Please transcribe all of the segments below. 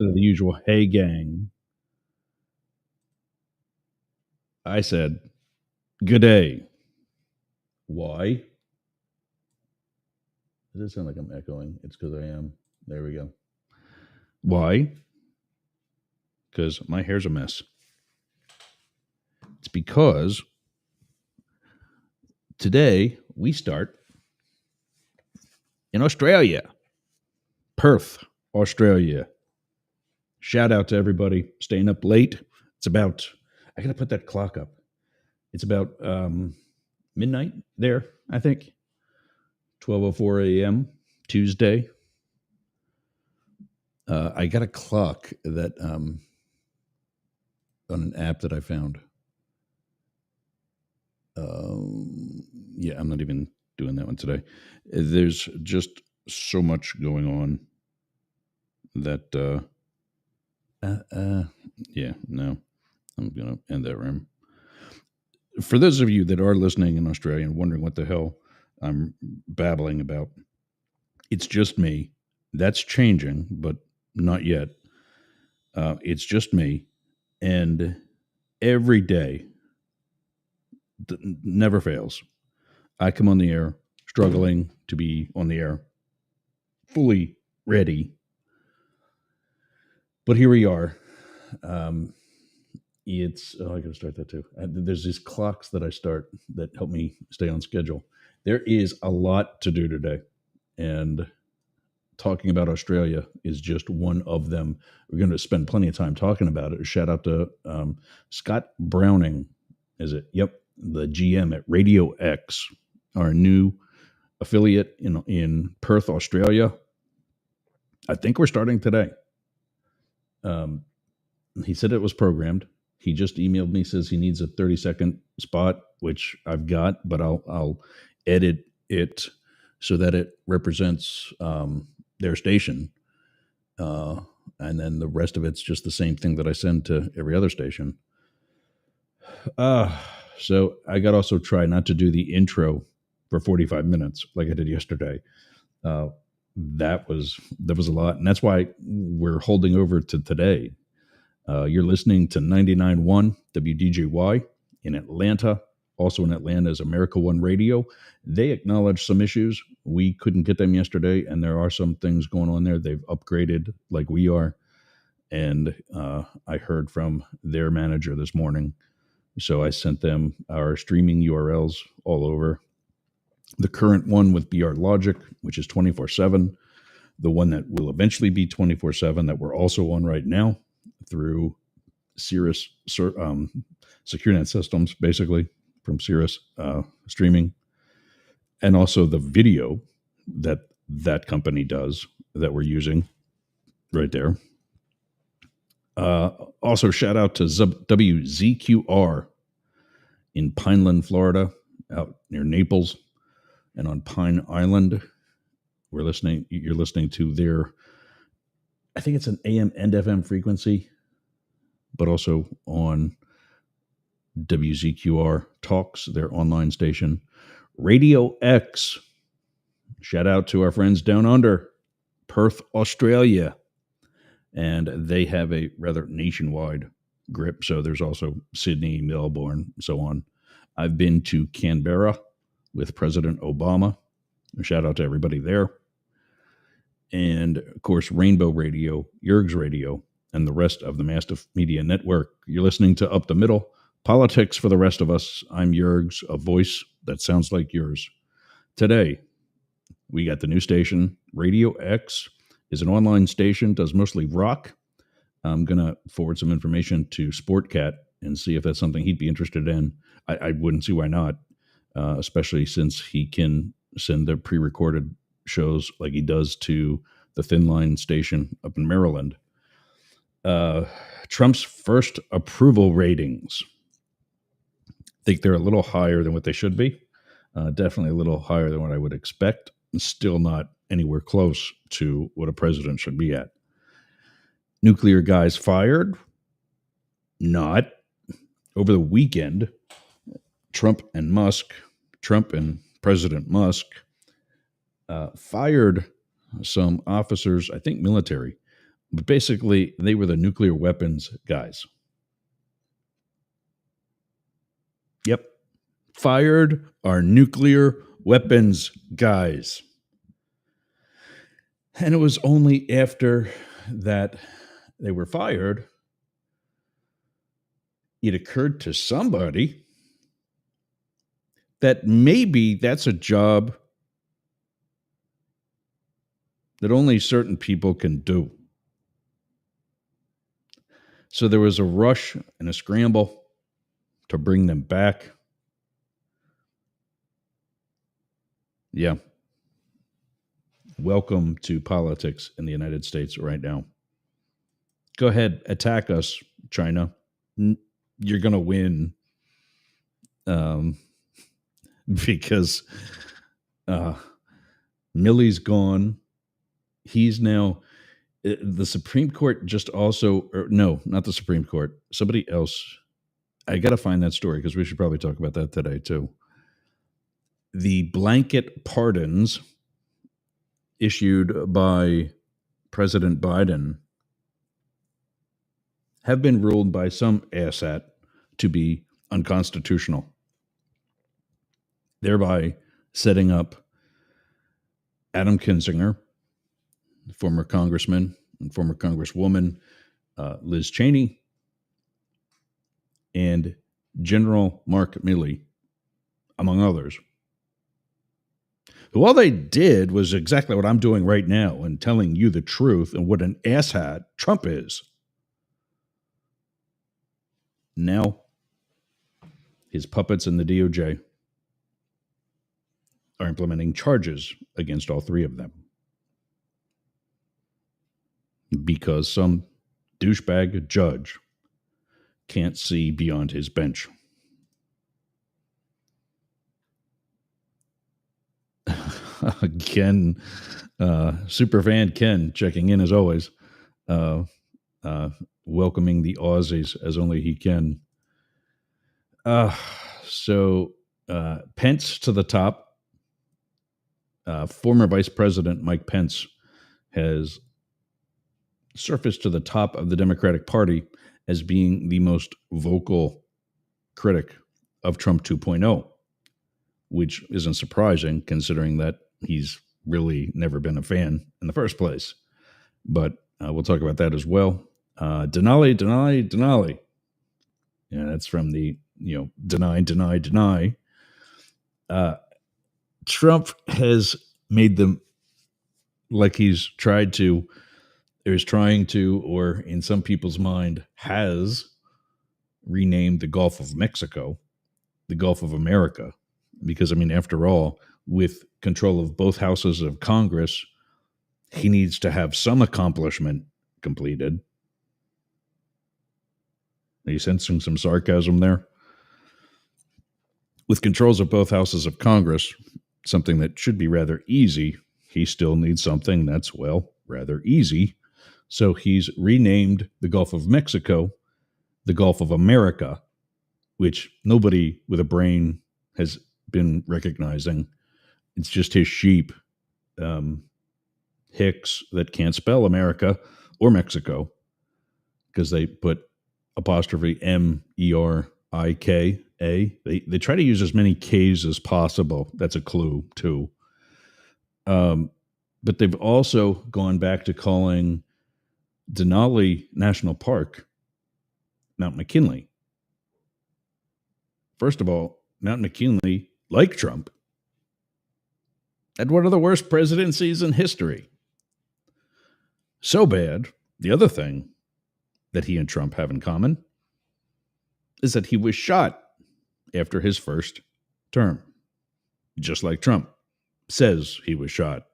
The usual, hey gang. I said, good day. Why? Does it sound like I'm echoing? It's because I am. There we go. Why? Because my hair's a mess. It's because today we start in Australia, Perth, Australia. Shout out to everybody staying up late. It's about, I got to put that clock up. It's about midnight there, I think. 12:04 a.m. Tuesday. I got a clock that on an app that I found. Yeah, I'm not even doing that one today. There's just so much going on that yeah, no, I'm gonna end that room. For those of you that are listening in Australia and wondering what the hell I'm babbling about, it's just me. That's changing, but not yet. It's just me, and every day never fails. I come on the air struggling to be on the air, fully ready. But here we are. I got to start that too. There's these clocks that I start that help me stay on schedule. There is a lot to do today, and talking about Australia is just one of them. We're going to spend plenty of time talking about it. Shout out to Scott Browning. Is it? Yep, the GM at Radio X, our new affiliate in Perth, Australia. I think we're starting today. He said it was programmed. He just emailed me, says he needs a 30-second spot, which I've got, but I'll edit it so that it represents their station. And then the rest of it's just the same thing that I send to every other station. So I got to also try not to do the intro for 45 minutes like I did yesterday. That was a lot. And that's why we're holding over to today. You're listening to 99.1 WDJY in Atlanta. Also in Atlanta is America One Radio. They acknowledged some issues. We couldn't get them yesterday, and there are some things going on there. They've upgraded like we are. And I heard from their manager this morning. So I sent them our streaming URLs all over. The current one with BR Logic, which is 24/7. The one that will eventually be 24/7 that we're also on right now through Cirrus SecureNet Systems, basically from Cirrus streaming, and also the video that company does that we're using right there. Also, shout out to WZQR in Pineland, Florida, out near Naples, and on Pine Island. You're listening to their, I think it's an AM and FM frequency, but also on WZQR Talks, their online station. Radio X, shout out to our friends down under, Perth, Australia. And they have a rather nationwide grip. So there's also Sydney, Melbourne, so on. I've been to Canberra with President Obama. Shout out to everybody there. And of course, Rainbow Radio, Yerg's Radio, and the rest of the Mastiff Media Network. You're listening to Up the Middle, politics for the rest of us. I'm Yerg's, a voice that sounds like yours. Today, we got the new station, Radio X is an online station, does mostly rock. I'm going to forward some information to Sportcat and see if that's something he'd be interested in. I wouldn't see why not, especially since he can send the pre-recorded shows like he does to the Thin Line station up in Maryland. Trump's first approval ratings. I think they're a little higher than what they should be. Definitely a little higher than what I would expect. Still not anywhere close to what a president should be at. Nuclear guys fired? Not. Over the weekend, Trump and President Musk fired some officers, I think military, But basically, they were the nuclear weapons guys. Yep. Fired our nuclear weapons guys. And it was only after that they were fired, it occurred to somebody that maybe that's a job that only certain people can do. So there was a rush and a scramble to bring them back. Yeah. Welcome to politics in the United States right now. Go ahead, attack us, China. You're going to win. Because Milley's gone. He's now the Supreme Court just also, or no, not the Supreme Court, somebody else. I got to find that story because we should probably talk about that today too. The blanket pardons issued by President Biden have been ruled by some asshat to be unconstitutional, thereby setting up Adam Kinzinger, former congressman and former congresswoman Liz Cheney, and General Mark Milley, among others, who all they did was exactly what I'm doing right now and telling you the truth and what an asshat Trump is. Now, his puppets in the DOJ are implementing charges against all three of them because some douchebag judge can't see beyond his bench. Ken, Superfan Ken, checking in as always, welcoming the Aussies as only he can. So Pence to the top. Former Vice President Mike Pence has surfaced to the top of the Democratic Party as being the most vocal critic of Trump 2.0, which isn't surprising considering that he's really never been a fan in the first place. But we'll talk about that as well. Denali. Yeah, that's from the, deny. Trump has made them like he's tried to, or is trying to, or in some people's mind has renamed the Gulf of Mexico the Gulf of America. Because, I mean, after all, with control of both houses of Congress, he needs to have some accomplishment completed. Are you sensing some sarcasm there? With controls of both houses of Congress, something that should be rather easy, he still needs something that's, well, rather easy. So he's renamed the Gulf of Mexico the Gulf of America, which nobody with a brain has been recognizing. It's just his sheep, hicks, that can't spell America or Mexico because they put apostrophe M-E-R-I-K-A. They try to use as many K's as possible. That's a clue, too. But they've also gone back to calling Denali National Park Mount McKinley. First of all, Mount McKinley, like Trump, had one of the worst presidencies in history. So bad, the other thing that he and Trump have in common is that he was shot after his first term, just like Trump says he was shot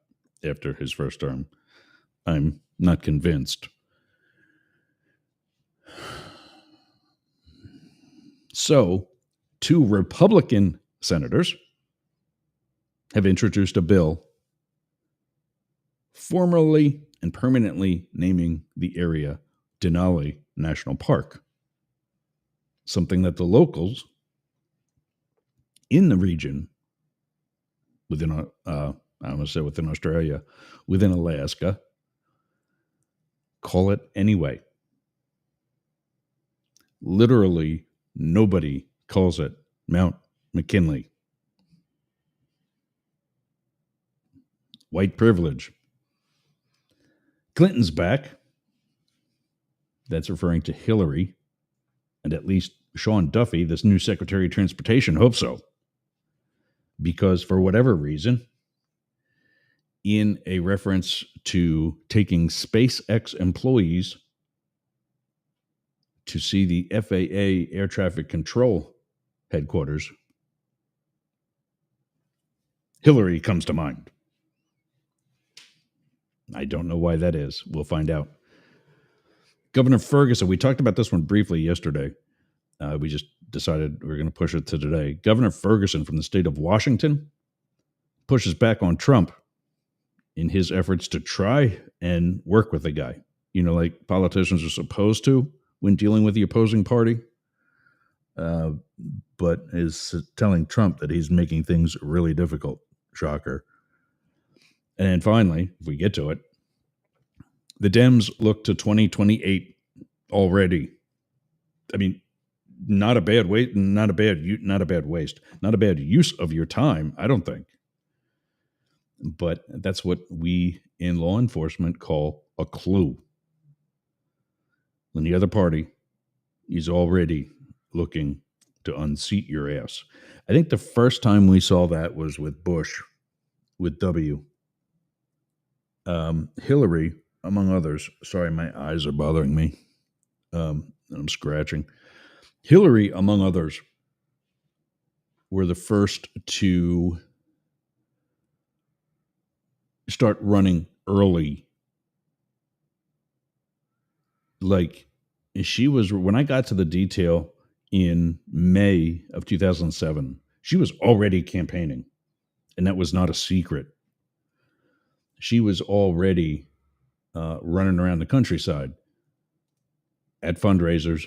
after his first term. I'm not convinced. So, two Republican senators have introduced a bill formally and permanently naming the area Denali National Park, something that the locals in the region within, I almost said within Australia, within Alaska, call it anyway. Literally, nobody calls it Mount McKinley. White privilege. Clinton's back. That's referring to Hillary. And at least Sean Duffy, this new Secretary of Transportation, hopes so. Because for whatever reason, in a reference to taking SpaceX employees to see the FAA air traffic control headquarters, Hillary comes to mind. I don't know why that is. We'll find out. Governor Ferguson, we talked about this one briefly yesterday. We just decided we're going to push it to today. Governor Ferguson from the state of Washington pushes back on Trump in his efforts to try and work with the guy. You know, like politicians are supposed to when dealing with the opposing party, but is telling Trump that he's making things really difficult. Shocker. And then finally, if we get to it, the Dems look to 2028 already. I mean, not a bad waste, not a bad use of your time, I don't think. But that's what we in law enforcement call a clue. When the other party is already looking to unseat your ass. I think the first time we saw that was with Bush, with W. Hillary, among others. Sorry, my eyes are bothering me. I'm scratching. Hillary, among others, were the first to start running early. Like, she was, when I got to the detail in May of 2007, she was already campaigning, and that was not a secret. She was already running around the countryside at fundraisers,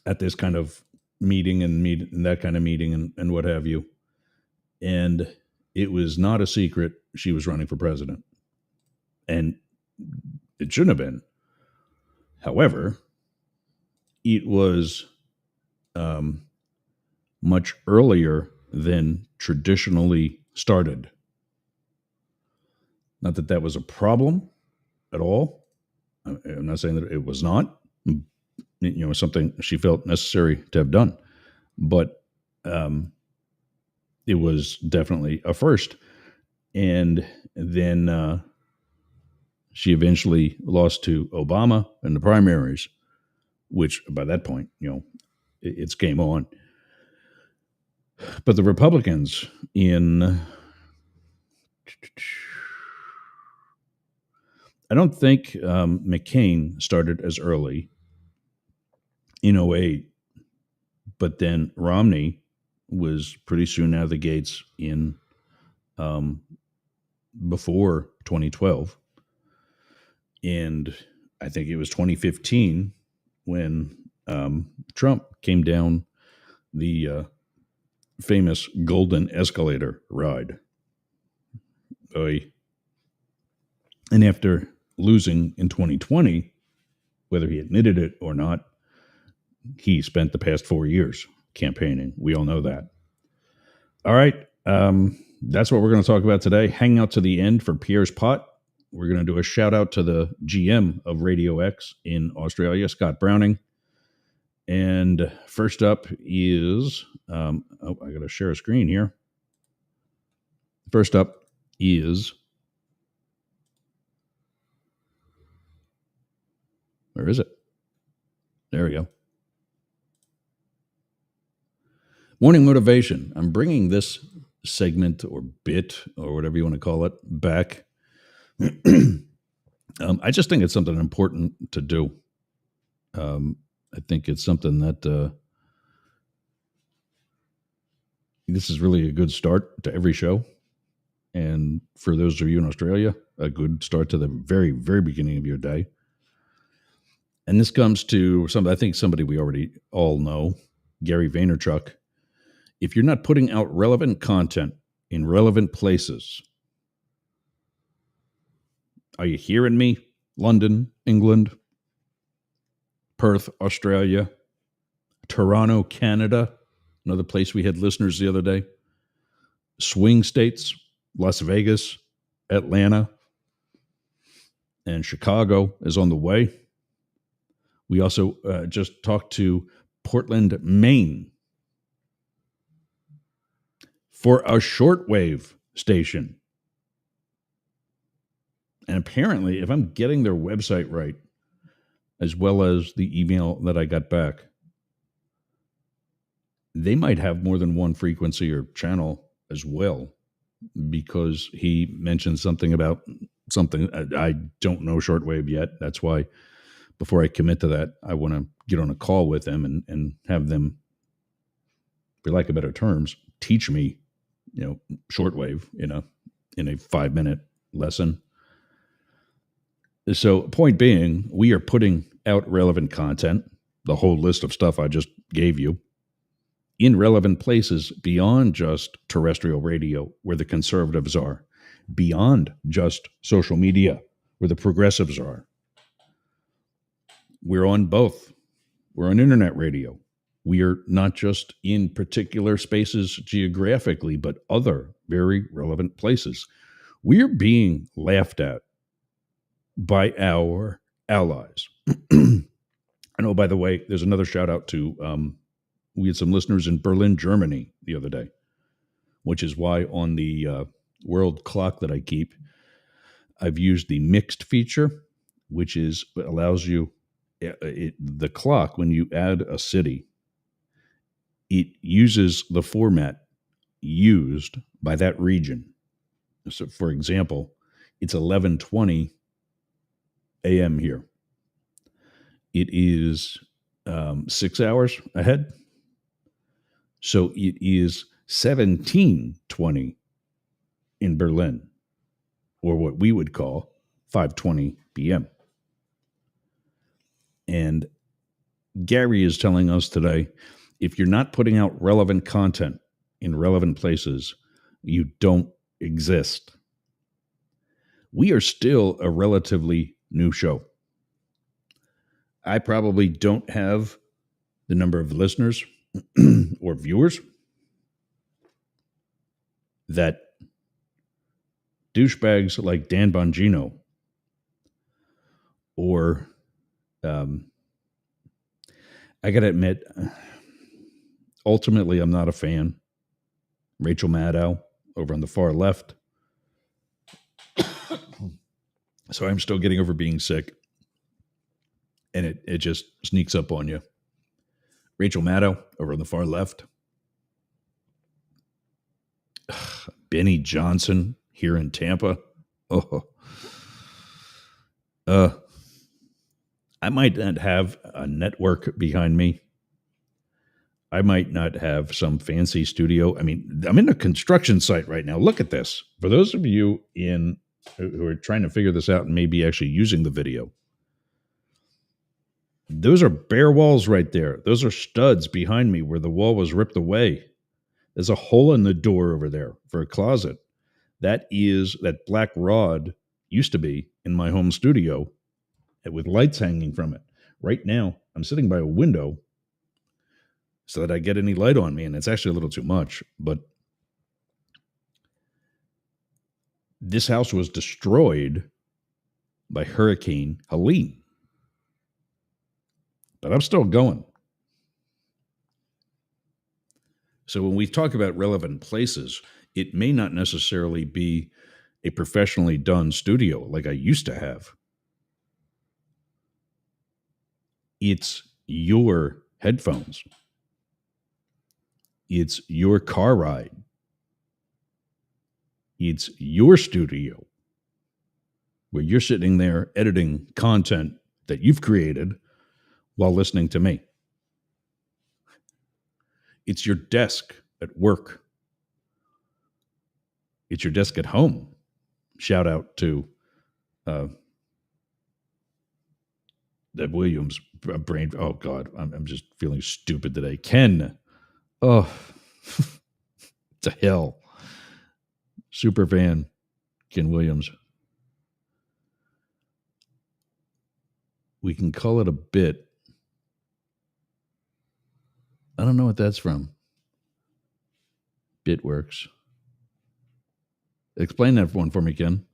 at this kind of meeting and that kind of meeting and what have you. And it was not a secret she was running for president. And it shouldn't have been. However, it was much earlier than traditionally started. Not that that was a problem at all. I'm not saying that it was not. You know, something she felt necessary to have done. But it was definitely a first. And then she eventually lost to Obama in the primaries, which by that point, you know, it's game on. But the Republicans in, I don't think McCain started as early in 08, but then Romney was pretty soon out of the gates in before 2012. And I think it was 2015 when Trump came down the famous golden escalator ride. And after losing in 2020, whether he admitted it or not, he spent the past 4 years campaigning. We all know that. All right. That's what we're going to talk about today. Hang out to the end for Pierre's Pot. We're going to do a shout out to the GM of Radio X in Australia, Scott Browning. And first up is, I got to share a screen here. First up is, where is it? There we go. Morning Motivation. I'm bringing this segment or bit or whatever you want to call it back. I just think it's something important to do. I think it's something that this is really a good start to every show. And for those of you in Australia, a good start to the very, very beginning of your day. And this comes to something I think somebody we already all know, Gary Vaynerchuk. If you're not putting out relevant content in relevant places, are you hearing me? London, England, Perth, Australia, Toronto, Canada, another place we had listeners the other day, swing states, Las Vegas, Atlanta, and Chicago is on the way. We also just talked to Portland, Maine for a shortwave station. And apparently, if I'm getting their website right, as well as the email that I got back, they might have more than one frequency or channel as well, because he mentioned something about something. I don't know shortwave yet. That's why before I commit to that, I want to get on a call with them and have them, for lack of better terms, teach me, shortwave in a 5-minute lesson. So point being, we are putting out relevant content, the whole list of stuff I just gave you, in relevant places beyond just terrestrial radio, where the conservatives are, beyond just social media, where the progressives are. We're on both. We're on internet radio. We are not just in particular spaces geographically, but other very relevant places. We're being laughed at by our allies. I know, by the way, there's another shout out to, we had some listeners in Berlin, Germany the other day, which is why on the world clock that I keep, I've used the mixed feature, which allows you, the clock, when you add a city, it uses the format used by that region. So, for example, it's 11:20 a.m. here. It is 6 hours ahead. So it is 17:20 in Berlin, or what we would call 5:20 p.m. And Gary is telling us today, if you're not putting out relevant content in relevant places, you don't exist. We are still a relatively new show. I probably don't have the number of listeners or viewers that douchebags like Dan Bongino or I got to admit, ultimately, I'm not a fan. Rachel Maddow over on the far left. So I'm still getting over being sick. And it just sneaks up on you. Rachel Maddow over on the far left. Benny Johnson here in Tampa. I might not have a network behind me. I might not have some fancy studio. I mean, I'm in a construction site right now. Look at this. For those of you who are trying to figure this out and maybe actually using the video, those are bare walls right there. Those are studs behind me where the wall was ripped away. There's a hole in the door over there for a closet. That black rod used to be in my home studio with lights hanging from it. Right now, I'm sitting by a window so that I get any light on me, and it's actually a little too much. But this house was destroyed by Hurricane Helene. But I'm still going. So when we talk about relevant places, it may not necessarily be a professionally done studio like I used to have. It's your headphones. It's your car ride. It's your studio where you're sitting there editing content that you've created while listening to me. It's your desk at work. It's your desk at home. Shout out to Deb Williams' brain. Oh, God, I'm just feeling stupid today. Ken. Oh, to hell. Super fan, Ken Williams. we can call it a bit. I don't know what that's from. Bitworks. Explain that one for me, Ken.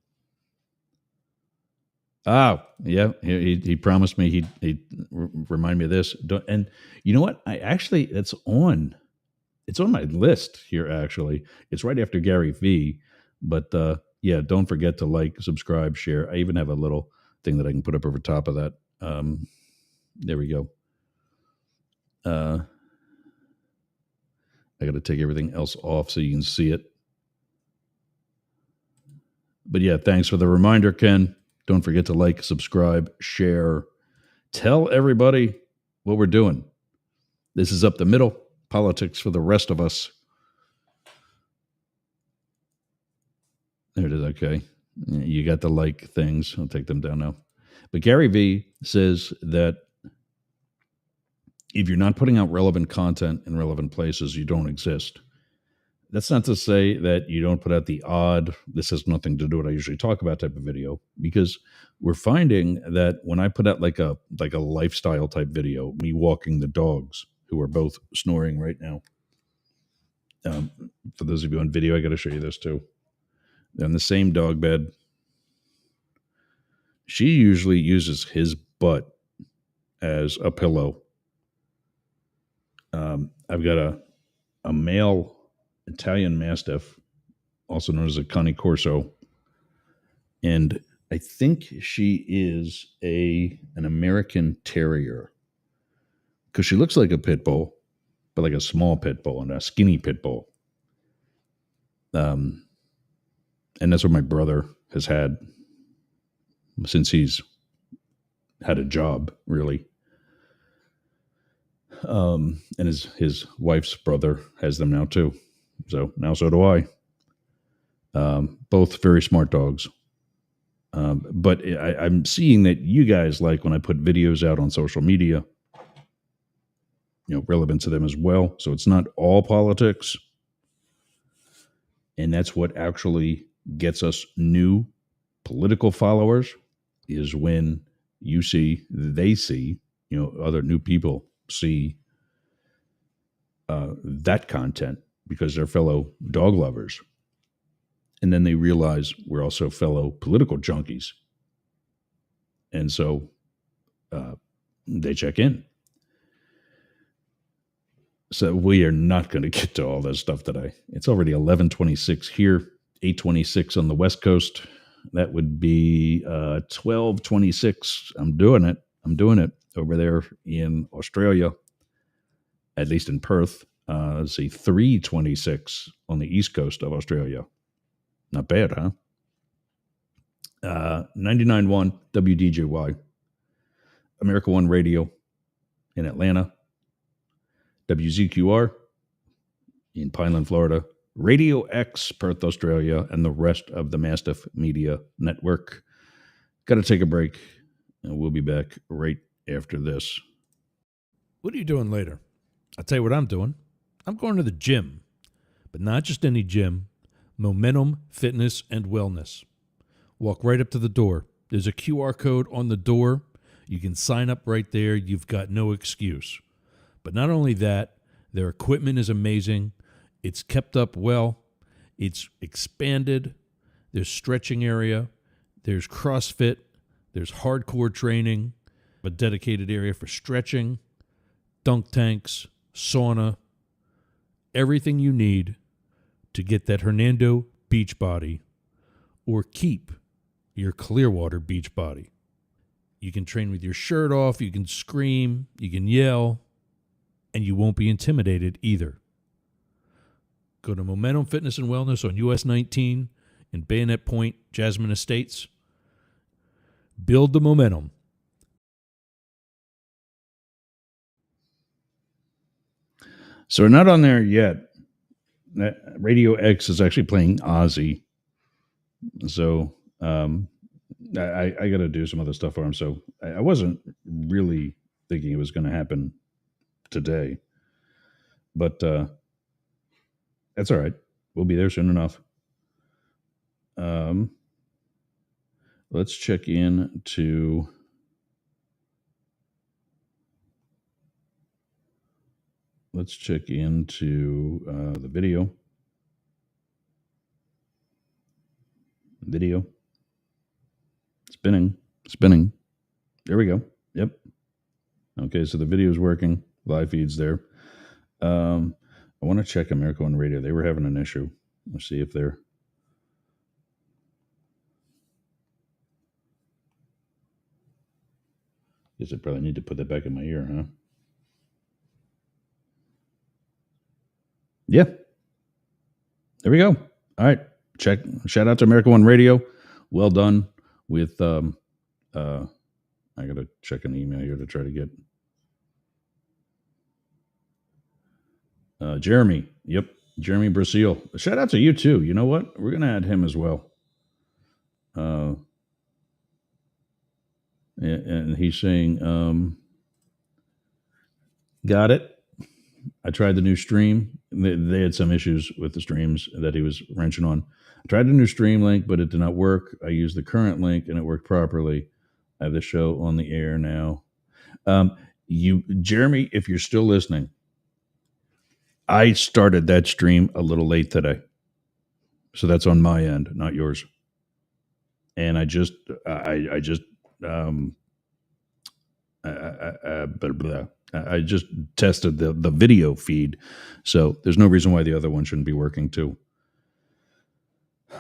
Oh, yeah. He promised me he'd remind me of this. And you know what? It's on my list here. Actually, it's right after Gary V. But yeah, don't forget to like, subscribe, share. I even have a little thing that I can put up over top of that. There we go. I got to take everything else off so you can see it. But yeah, thanks for the reminder, Ken. Don't forget to like, subscribe, share. Tell everybody what we're doing. This is Up the Middle, politics for the rest of us. There it is. Okay. You got the like things. I'll take them down now. But Gary V says that if you're not putting out relevant content in relevant places, you don't exist. That's not to say that you don't put out the odd, this has nothing to do with what I usually talk about type of video, because we're finding that when I put out like a lifestyle type video, me walking the dogs, who are both snoring right now. For those of you on video, I got to show you this too. They're in the same dog bed. She usually uses his butt as a pillow. I've got a male Italian Mastiff, also known as a Cane Corso, and I think she is an American Terrier because she looks like a pit bull, but like a small pit bull and a skinny pit bull. And that's what my brother has had since he's had a job, really. And his wife's brother has them now too. So do I. Both very smart dogs. But I'm seeing that you guys like when I put videos out on social media, relevant to them as well. So it's not all politics. And that's what actually gets us new political followers, is when they see, other new people see that content because they're fellow dog lovers. And then they realize we're also fellow political junkies. And so they check in. So we are not going to get to all this stuff today. It's already 11:26 here, 8:26 on the West Coast. That would be 12:26. I'm doing it over there in Australia, at least in Perth. Let's see, 3:26 on the East Coast of Australia. Not bad, huh? 99.1 WDJY, America One Radio in Atlanta, WZQR in Pineland, Florida, Radio X, Perth, Australia, and the rest of the Mastiff Media Network. Got to take a break, and we'll be back right after this. What are you doing later? I'll tell you what I'm doing. I'm going to the gym, but not just any gym. Momentum Fitness and Wellness. Walk right up to the door. There's a QR code on the door. You can sign up right there. You've got no excuse. But not only that, their equipment is amazing. It's kept up well. It's expanded. There's stretching area. There's CrossFit. There's hardcore training. A dedicated area for stretching, dunk tanks, sauna, everything you need to get that Hernando beach body or keep your Clearwater beach body. You can train with your shirt off, you can scream, you can yell, and you won't be intimidated either. Go to Momentum Fitness and Wellness on US 19 in Bayonet Point, Jasmine Estates. Build the momentum. So we're not on there yet. Radio X is actually playing Ozzy. So I got to do some other stuff for him. So I wasn't really thinking it was going to happen today. But that's all right. We'll be there soon enough. Let's check in to let's check into the video. Video. Spinning. There we go. Yep. Okay, so the video is working. Live feed's there. I want to check America One Radio. They were having an issue. Let's see if they're. Guess I probably need to put that back in my ear, huh? Yeah. There we go. All right. Shout out to America One Radio. Well done with I gotta check an email here to try to get Jeremy. Yep. Jeremy Brazil. Shout out to you too. You know what? We're gonna add him as well. And he's saying, got it. I tried the new stream. They had some issues with the streams that he was wrenching on. I tried the new stream link, but it did not work. I used the current link and it worked properly. I have the show on the air now. Jeremy, if you're still listening, I started that stream a little late today. So that's on my end, not yours. And I just tested the video feed, so there's no reason why the other one shouldn't be working too.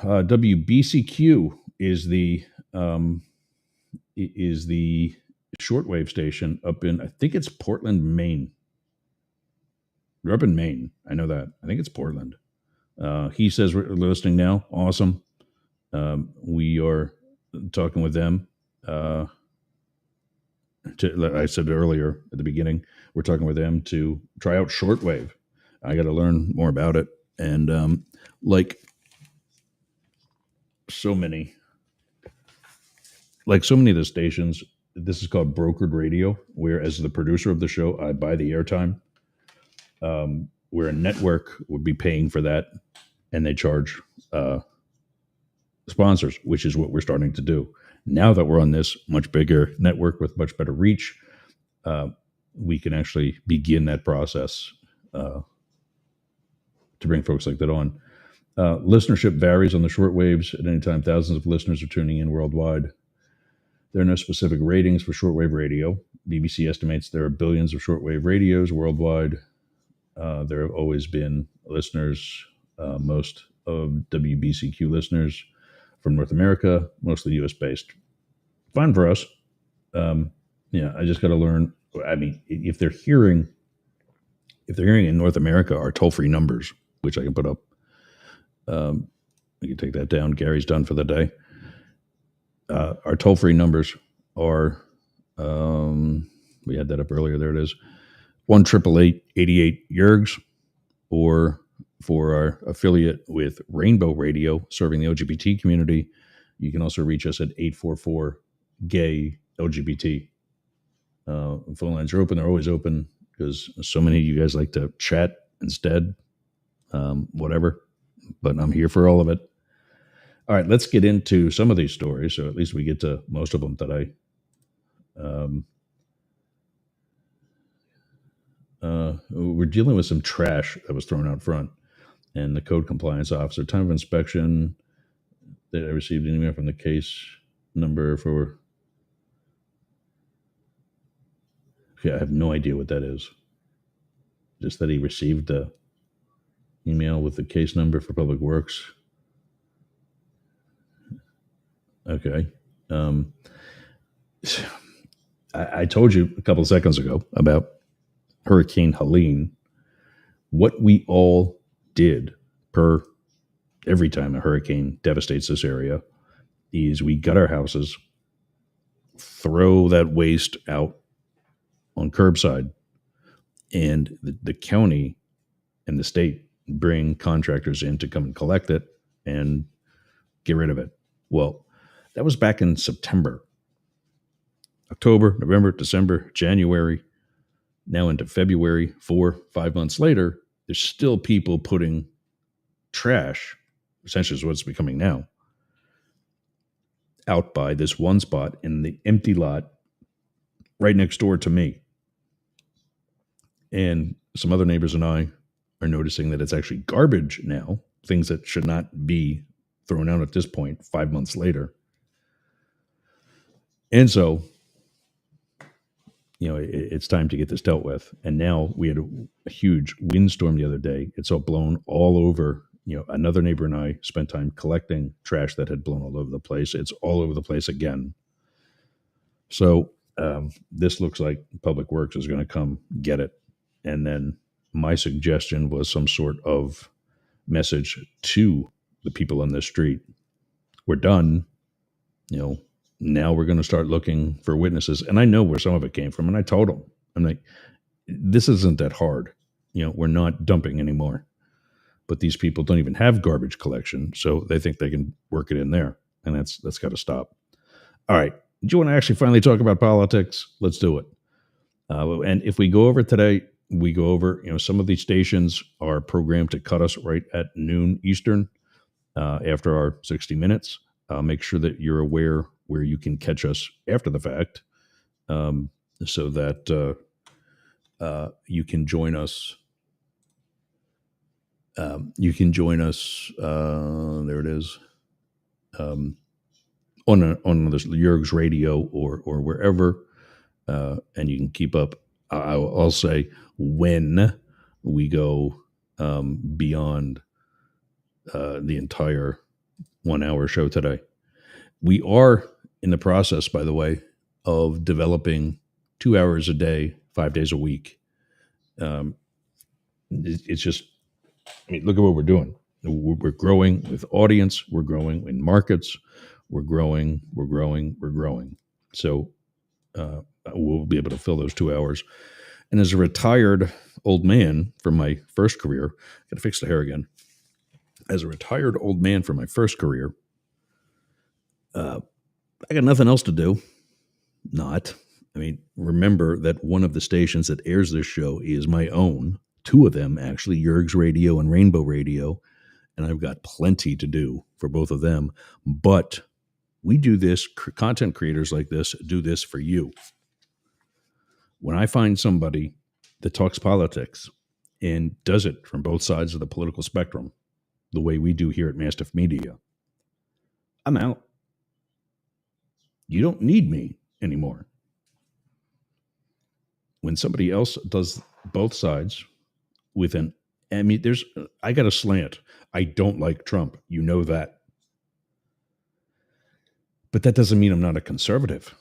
WBCQ is the shortwave station up in, I think it's Portland, Maine. They're up in Maine. I know that. I think it's Portland. He says we're listening now. Awesome. We are talking with them. I said earlier at the beginning, we're talking with them to try out shortwave. I got to learn more about it. And like so many of the stations, this is called brokered radio, where as the producer of the show, I buy the airtime. Where a network would be paying for that, and they charge sponsors, which is what we're starting to do. Now that we're on this much bigger network with much better reach, we can actually begin that process to bring folks like that on. Listenership varies on the shortwaves. At any time, thousands of listeners are tuning in worldwide. There are no specific ratings for shortwave radio. BBC estimates there are billions of shortwave radios worldwide. There have always been listeners, most of WBCQ listeners from North America, mostly U.S. based. Fine for us. I just got to learn. I mean, if they're hearing in North America, our toll-free numbers, which I can put up, we can take that down. Gary's done for the day. Our toll-free numbers are, we had that up earlier. There it is. 1-888-88 YERGS, or for our affiliate with Rainbow Radio serving the LGBT community, you can also reach us at 844-GAY-LGBT. Phone lines are open. They're always open because so many of you guys like to chat instead, whatever. But I'm here for all of it. All right, let's get into some of these stories. So at least we get to most of them today. We're dealing with some trash that was thrown out front, and the code compliance officer, time of inspection that I received an email from the case number for. Okay, I have no idea what that is. Just that he received a email with the case number for Public Works. Okay. I told you a couple of seconds ago about Hurricane Helene. What we all did every time a hurricane devastates this area is we gut our houses, throw that waste out on curbside, and the county and the state bring contractors in to come and collect it and get rid of it. Well, that was back in September. October, November, December, January, now into February, 4-5 months later, there's still people putting trash, essentially is what it's becoming now, out by this one spot in the empty lot right next door to me. And some other neighbors and I are noticing that it's actually garbage now, things that should not be thrown out at this point 5 months later. And so, it's time to get this dealt with. And now we had a huge windstorm the other day. It's all blown all over. Another neighbor and I spent time collecting trash that had blown all over the place. It's all over the place again. So this looks like Public Works is going to come get it. And then my suggestion was some sort of message to the people on this street. We're done. Now we're going to start looking for witnesses. And I know where some of it came from. And I told them, I'm like, this isn't that hard. We're not dumping anymore. But these people don't even have garbage collection. So they think they can work it in there. And that's got to stop. All right. Do you want to actually finally talk about politics? Let's do it. And if we go over today, we go over, some of these stations are programmed to cut us right at noon Eastern after our 60 minutes. Make sure that you're aware where you can catch us after the fact, so that you can join us. You can join us. There it is. On this Yerg's radio or wherever, and you can keep up. I'll say when we go beyond the entire 1 hour show today. We are in the process, by the way, of developing 2 hours a day, 5 days a week. It's just, look at what we're doing. We're growing with audience. We're growing in markets. We're growing. So we'll be able to fill those 2 hours. And as a retired old man from my first career, got to fix the hair again. As a retired old man from my first career, I got nothing else to do. Remember that one of the stations that airs this show is my own. Two of them, actually, Yerg's Radio and Rainbow Radio. And I've got plenty to do for both of them. But we do this, content creators like this do this for you. When I find somebody that talks politics and does it from both sides of the political spectrum, the way we do here at Mastiff Media, I'm out. You don't need me anymore. When somebody else does both sides I got a slant. I don't like Trump. You know that. But that doesn't mean I'm not a conservative.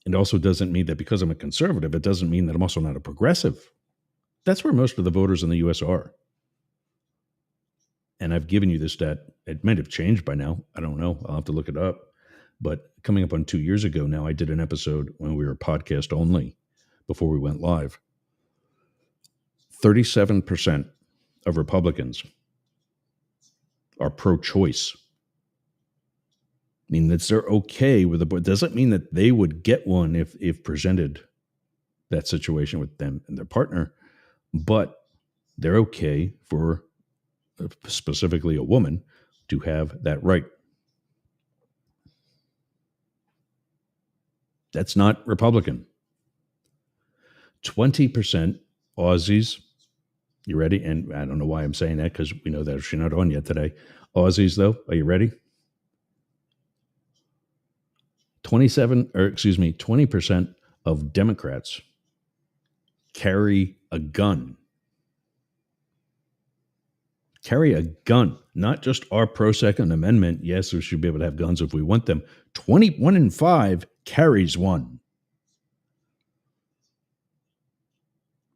It also doesn't mean that because I'm a conservative, it doesn't mean that I'm also not a progressive. That's where most of the voters in the U.S. are. And I've given you this stat. It might have changed by now. I don't know. I'll have to look it up. But coming up on 2 years ago now, I did an episode when we were podcast only before we went live. 37% of Republicans are pro-choice. That they're okay with it doesn't mean that they would get one if presented that situation with them and their partner, but they're okay for specifically a woman to have that right. That's not Republican. 20% Aussies. You ready? And I don't know why I'm saying that because we know that she's not on yet today. Aussies, though, are you ready? 20% of Democrats carry a gun. Carry a gun, not just our pro-Second Amendment. Yes, we should be able to have guns if we want them. 21 in 5 carries one.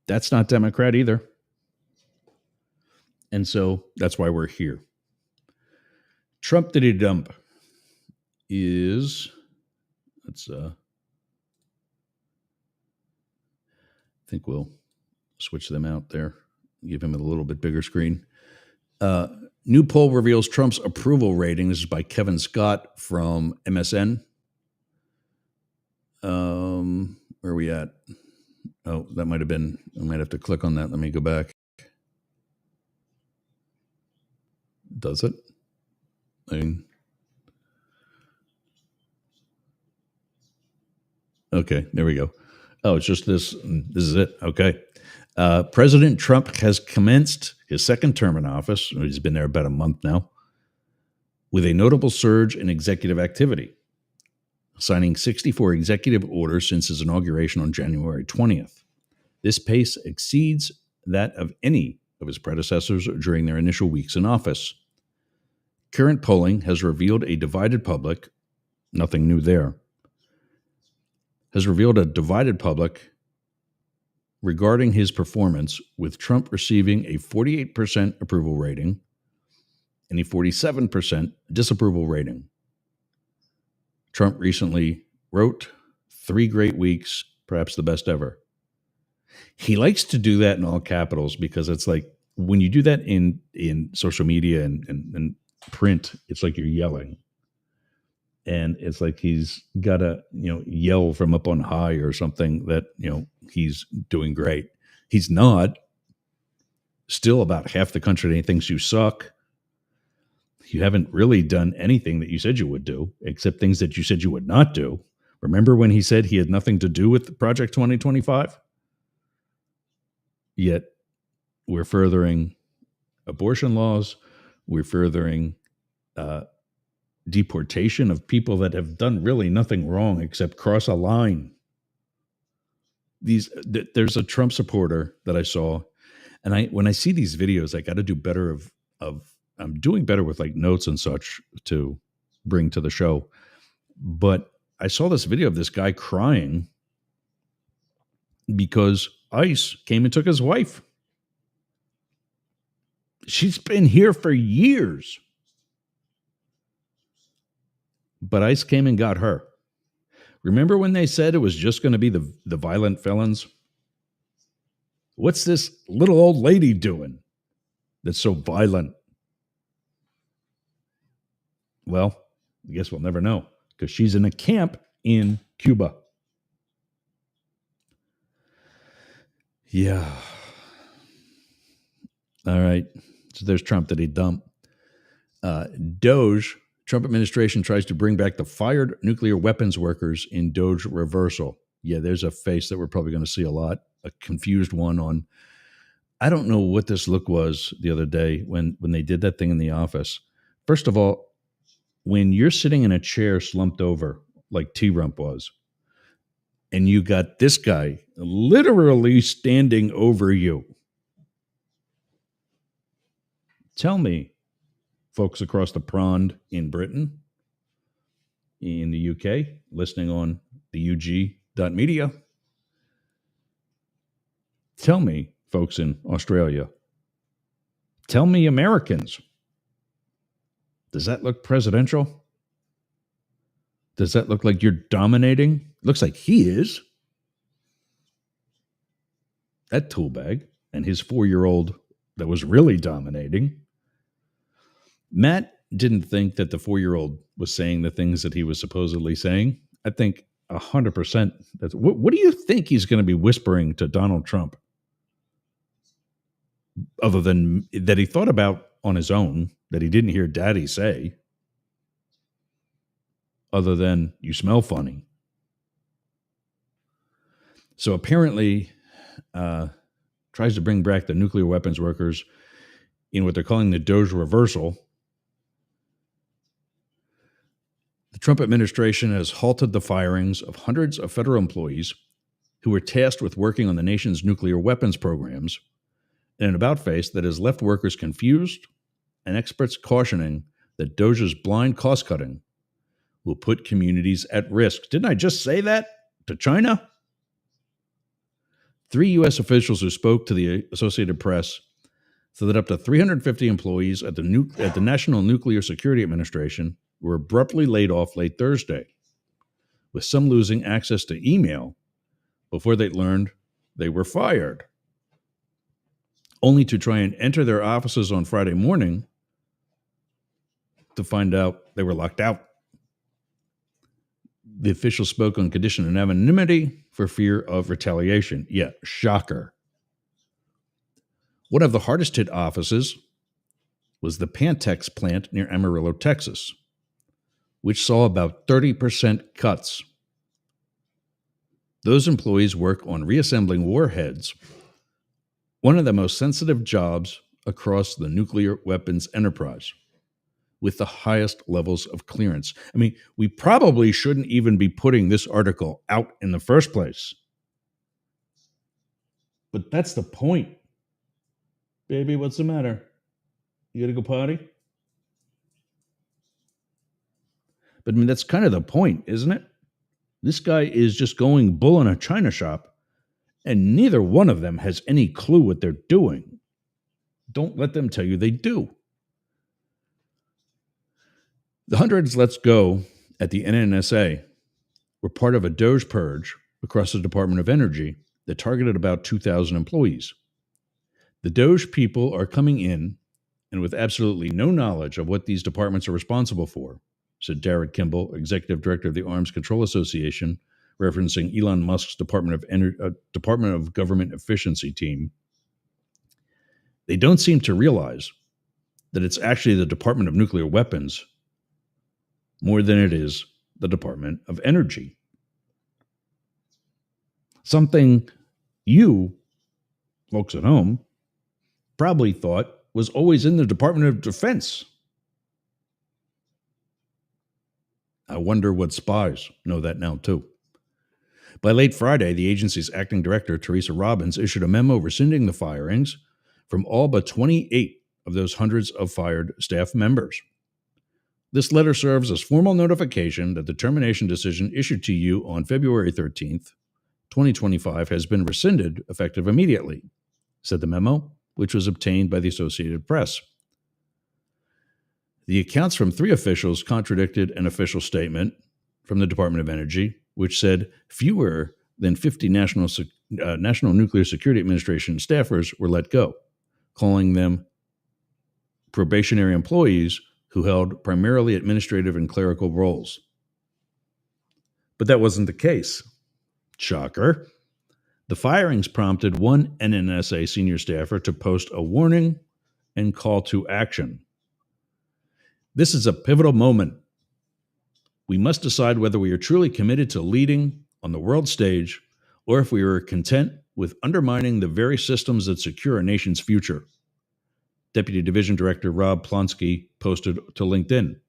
That's not Democrat either. And so that's why we're here. Trump diddy dump is, I think we'll switch them out there, give him a little bit bigger screen. New poll reveals Trump's approval rating. This is by Kevin Scott from MSN. Where are we at? Oh, that might have been, I might have to click on that. Let me go back. Does it? Okay, there we go. Oh, it's just this. This is it. Okay. President Trump has commenced his second term in office. He's been there about a month now, with a notable surge in executive activity, signing 64 executive orders since his inauguration on January 20th. This pace exceeds that of any of his predecessors during their initial weeks in office. Current polling has revealed a divided public, nothing new there, has revealed a divided public regarding his performance, with Trump receiving a 48% approval rating and a 47% disapproval rating. Trump recently wrote, 3 great weeks, perhaps the best ever. He likes to do that in all capitals because it's like when you do that in social media and print, it's like you're yelling. And it's like he's got to, yell from up on high or something that, he's doing great. He's not. Still, about half the country thinks you suck. You haven't really done anything that you said you would do, except things that you said you would not do. Remember when he said he had nothing to do with Project 2025? Yet we're furthering abortion laws. We're furthering deportation of people that have done really nothing wrong except cross a line. There's a Trump supporter that I saw, and when I see these videos, I got to do better of I'm doing better with like notes and such to bring to the show. But I saw this video of this guy crying because ICE came and took his wife. She's been here for years. But ICE came and got her. Remember when they said it was just going to be the violent felons? What's this little old lady doing that's so violent? Well, I guess we'll never know because she's in a camp in Cuba. Yeah. All right. So there's Trump that he dumped. Doge, Trump administration tries to bring back the fired nuclear weapons workers in Doge reversal. Yeah, there's a face that we're probably going to see a lot. A confused one on, I don't know what this look was the other day when they did that thing in the office. First of all, when you're sitting in a chair slumped over like T-Rump was, and you got this guy literally standing over you, tell me, folks across the pond in Britain, in the UK, listening on the UG.media, tell me, folks in Australia, tell me, Americans, does that look presidential? Does that look like you're dominating? Looks like he is. That tool bag and his 4-year-old that was really dominating. Matt didn't think that the 4-year-old was saying the things that he was supposedly saying. I think 100%. What do you think he's going to be whispering to Donald Trump? Other than that he thought about on his own, that he didn't hear Daddy say. Other than, you smell funny. So apparently, tries to bring back the nuclear weapons workers in what they're calling the Doge reversal. The Trump administration has halted the firings of hundreds of federal employees who were tasked with working on the nation's nuclear weapons programs, in an about-face that has left workers confused and experts cautioning that Doge's blind cost-cutting will put communities at risk. Didn't I just say that to China? 3 U.S. officials who spoke to the Associated Press said that up to 350 employees at the National Nuclear Security Administration were abruptly laid off late Thursday, with some losing access to email before they learned they were fired, only to try and enter their offices on Friday morning to find out they were locked out. The official spoke on condition of anonymity for fear of retaliation. Yeah, shocker. One of the hardest hit offices was the Pantex plant near Amarillo, Texas, which saw about 30% cuts. Those employees work on reassembling warheads, one of the most sensitive jobs across the nuclear weapons enterprise, with the highest levels of clearance. I mean, we probably shouldn't even be putting this article out in the first place. But that's the point. Baby, what's the matter? You gotta go potty? But I mean, that's kind of the point, isn't it? This guy is just going bull in a china shop, and neither one of them has any clue what they're doing. Don't let them tell you they do. The hundreds let's go at the NNSA were part of a DOGE purge across the Department of Energy that targeted about 2,000 employees. The DOGE people are coming in and with absolutely no knowledge of what these departments are responsible for, said Darrett Kimball, executive director of the Arms Control Association, referencing Elon Musk's Department of Government Efficiency team. They don't seem to realize that it's actually the Department of Nuclear Weapons more than it is the Department of Energy. Something you, folks at home, probably thought was always in the Department of Defense. I wonder what spies know that now, too. By late Friday, the agency's acting director, Teresa Robbins, issued a memo rescinding the firings from all but 28 of those hundreds of fired staff members. This letter serves as formal notification that the termination decision issued to you on February 13th, 2025 has been rescinded effective immediately, said the memo, which was obtained by the Associated Press. The accounts from 3 officials contradicted an official statement from the Department of Energy, which said fewer than 50 National Nuclear Security Administration staffers were let go, calling them probationary employees who held primarily administrative and clerical roles. But that wasn't the case. Shocker. The firings prompted one NNSA senior staffer to post a warning and call to action. This is a pivotal moment. We must decide whether we are truly committed to leading on the world stage or if we are content with undermining the very systems that secure our nation's future. Deputy Division Director Rob Plonsky posted to LinkedIn.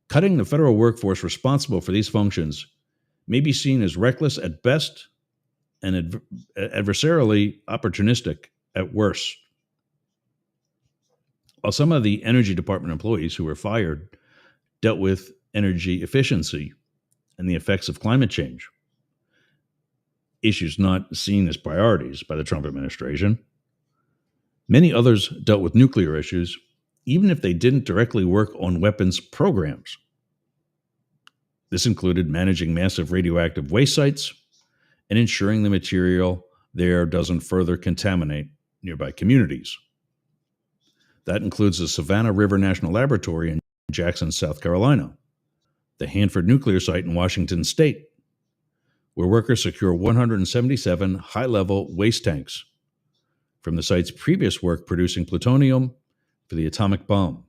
Cutting the federal workforce responsible for these functions may be seen as reckless at best and adversarially opportunistic at worst. While some of the Energy Department employees who were fired dealt with energy efficiency and the effects of climate change, issues not seen as priorities by the Trump administration, many others dealt with nuclear issues, even if they didn't directly work on weapons programs. This included managing massive radioactive waste sites and ensuring the material there doesn't further contaminate nearby communities. That includes the Savannah River National Laboratory in Jackson, South Carolina, the Hanford Nuclear Site in Washington State, where workers secure 177 high-level waste tanks from the site's previous work producing plutonium for the atomic bomb.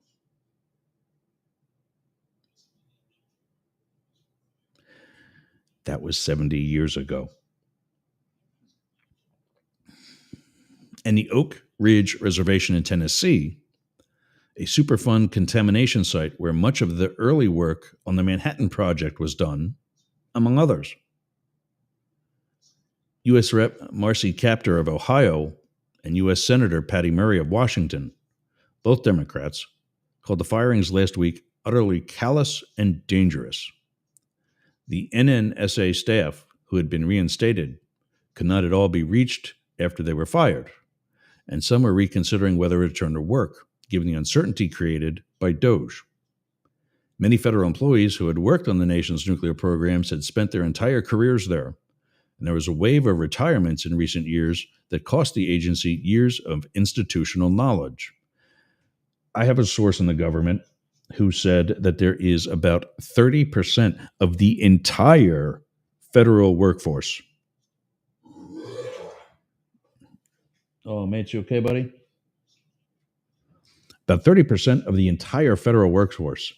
That was 70 years ago. And the Oak Ridge Reservation in Tennessee, a Superfund contamination site where much of the early work on the Manhattan Project was done, among others. U.S. Rep. Marcy Kaptur of Ohio and U.S. Senator Patty Murray of Washington, both Democrats, called the firings last week utterly callous and dangerous. The NNSA staff, who had been reinstated, could not at all be reached after they were fired, and some were reconsidering whether to return to work, given the uncertainty created by DOGE. Many federal employees who had worked on the nation's nuclear programs had spent their entire careers there, and there was a wave of retirements in recent years that cost the agency years of institutional knowledge. I have a source in the government who said that there is about 30% of the entire federal workforce. Oh, mate, you okay, buddy? About 30% of the entire federal workforce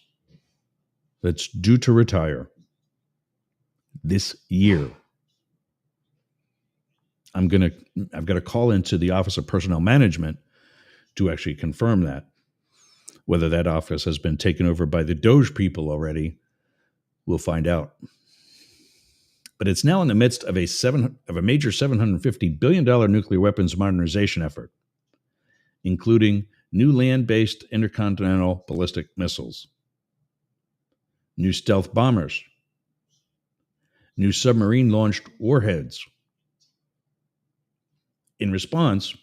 that's due to retire this year. I've got to call into the Office of Personnel Management to actually confirm that. Whether that office has been taken over by the Doge people already, we'll find out. But it's now in the midst of a major $750 billion nuclear weapons modernization effort, including new land-based intercontinental ballistic missiles, new stealth bombers, new submarine-launched warheads. In response,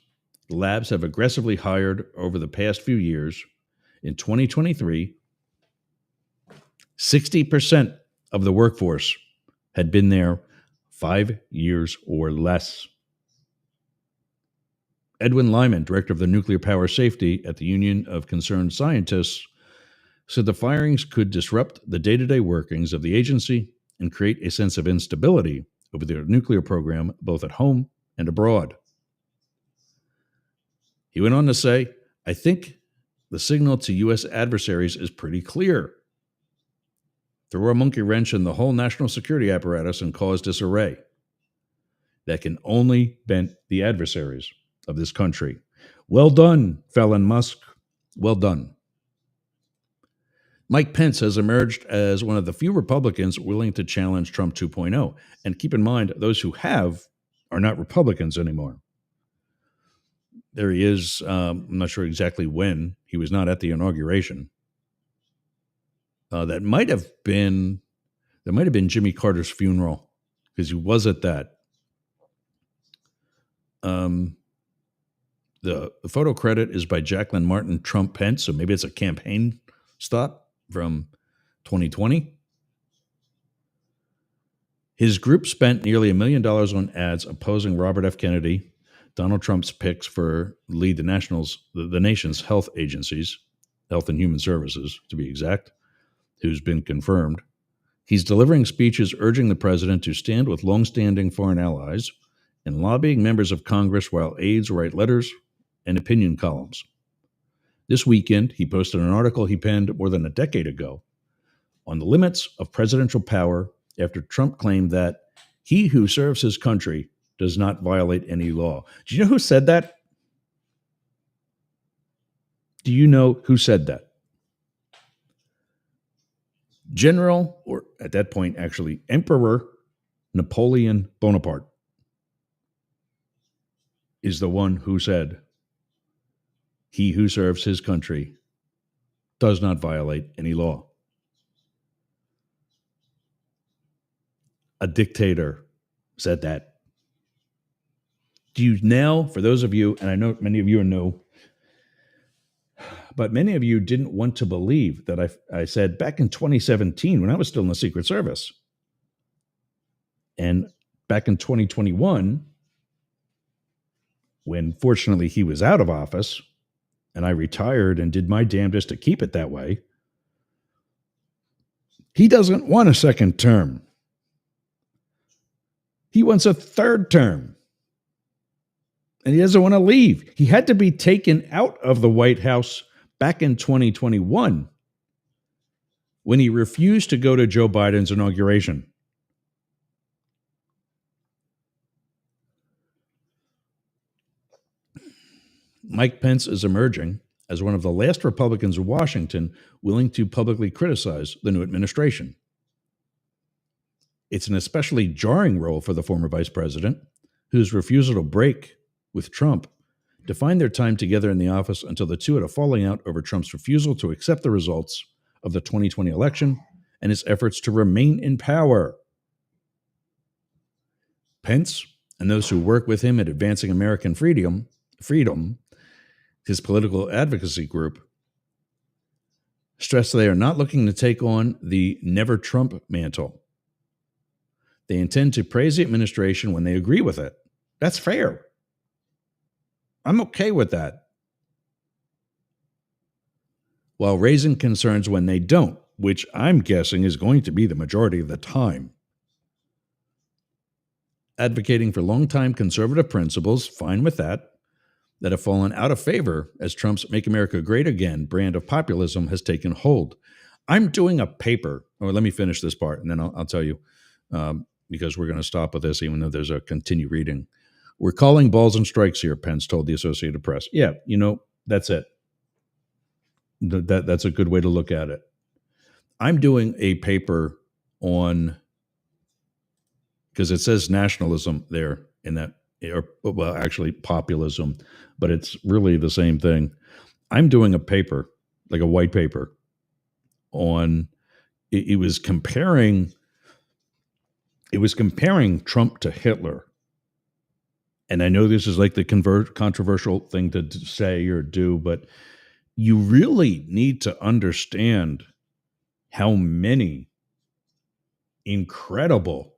the labs have aggressively hired over the past few years. In 2023, 60% of the workforce had been there 5 years or less. Edwin Lyman, director of the Nuclear Power Safety at the Union of Concerned Scientists, said the firings could disrupt the day-to-day workings of the agency and create a sense of instability over their nuclear program, both at home and abroad. He went on to say, I think the signal to U.S. adversaries is pretty clear. Throw a monkey wrench in the whole national security apparatus and cause disarray. That can only bend the adversaries of this country. Well done, Felon Musk. Well done. Mike Pence has emerged as one of the few Republicans willing to challenge Trump 2.0. And keep in mind, those who have are not Republicans anymore. There he is. I'm not sure exactly when. He was not at the inauguration. That might have been Jimmy Carter's funeral, because he was at that. The photo credit is by Jacqueline Martin Trump Pence, so maybe it's a campaign stop from 2020. His group spent nearly $1 million on ads opposing Robert F. Kennedy, Donald Trump's picks for lead the nation's health agencies, Health and Human Services to be exact, who's been confirmed. He's delivering speeches urging the president to stand with longstanding foreign allies and lobbying members of Congress while aides write letters and opinion columns. This weekend, he posted an article he penned more than a decade ago on the limits of presidential power after Trump claimed that he who serves his country does not violate any law. Do you know who said that? Do you know who said that? General, or at that point, actually, Emperor Napoleon Bonaparte is the one who said, he who serves his country does not violate any law. A dictator said that. Do you now, for those of you, and I know many of you know, but many of you didn't want to believe that I said back in 2017, when I was still in the Secret Service, and back in 2021, when fortunately he was out of office, and I retired and did my damnedest to keep it that way, he doesn't want a second term. He wants a third term. And he doesn't want to leave. He had to be taken out of the White House back in 2021 when he refused to go to Joe Biden's inauguration. Mike Pence is emerging as one of the last Republicans in Washington willing to publicly criticize the new administration. It's an especially jarring role for the former vice president, whose refusal to break with Trump defined their time together in the office until the two had a falling out over Trump's refusal to accept the results of the 2020 election and his efforts to remain in power. Pence and those who work with him at Advancing American Freedom, his political advocacy group, stress they are not looking to take on the Never Trump mantle. They intend to praise the administration when they agree with it. That's fair. I'm okay with that. While raising concerns when they don't, which I'm guessing is going to be the majority of the time. Advocating for longtime conservative principles, fine with that have fallen out of favor as Trump's Make America Great Again brand of populism has taken hold. I'm doing a paper, or let me finish this part, and then I'll tell you, because we're going to stop with this, even though there's a continue reading. We're calling balls and strikes here, Pence told the Associated Press. Yeah, that's it. That's a good way to look at it. I'm doing a paper on, because it says nationalism there in that, or well, actually populism, but it's really the same thing. I'm doing a paper, like a white paper, on it was comparing Trump to Hitler. And I know this is like the controversial thing to say or do, but you really need to understand how many incredible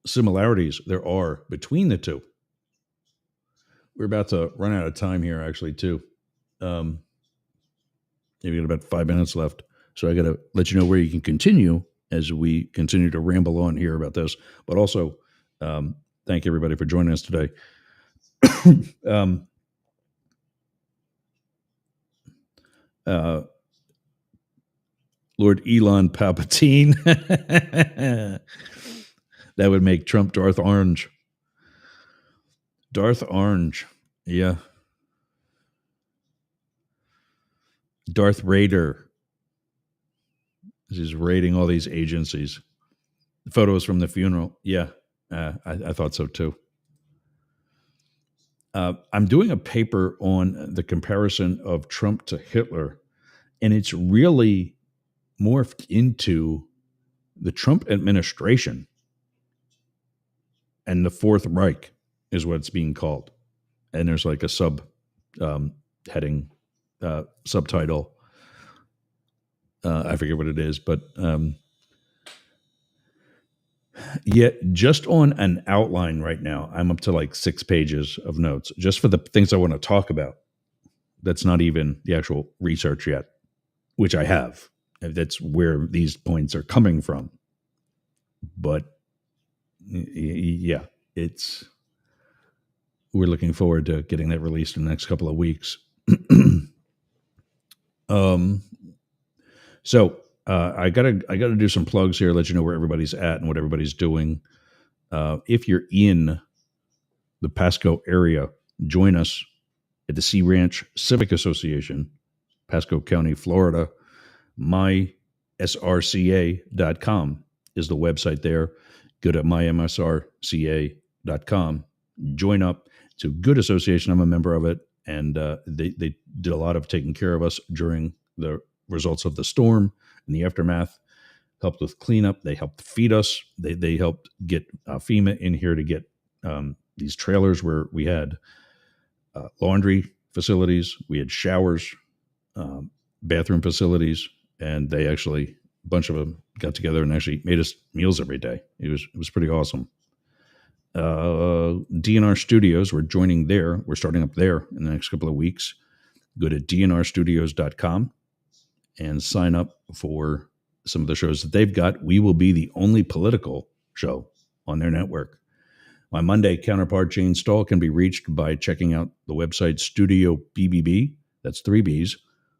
similarities there are between the two. We're about to run out of time here, actually, too. Maybe got about 5 minutes left. So I got to let you know where you can continue as we continue to ramble on here about this. But also, thank everybody for joining us today. Lord Elon Palpatine. That would make Trump Darth Orange. Darth Orange. Yeah. Darth Raider. He's raiding all these agencies. The photos from the funeral. Yeah, I thought so too. I'm doing a paper on the comparison of Trump to Hitler, and it's really morphed into the Trump administration and the Fourth Reich is what it's being called. And there's like a heading, subtitle. I forget what it is, but yet just on an outline right now, I'm up to like 6 pages of notes just for the things I want to talk about. That's not even the actual research yet, which I have. That's where these points are coming from. But yeah, we're looking forward to getting that released in the next couple of weeks. So I gotta do some plugs here, let you know where everybody's at and what everybody's doing. If you're in the Pasco area, join us at the Sea Ranch Civic Association, Pasco County, Florida. MySRCA.com is the website there. Go to mymsrca.com. Join up. It's a good association. I'm a member of it. And they did a lot of taking care of us during the results of the storm and the aftermath. Helped with cleanup. They helped feed us. They helped get FEMA in here to get these trailers where we had laundry facilities, we had showers, bathroom facilities, and they actually, a bunch of them got together and actually made us meals every day. It was pretty awesome. DNR Studios, we're joining there. We're starting up there in the next couple of weeks. Go to dnrstudios.com and sign up for some of the shows that they've got. We will be the only political show on their network. My Monday counterpart, Jane Stahl, can be reached by checking out the website Studio BBB. That's 3 B's.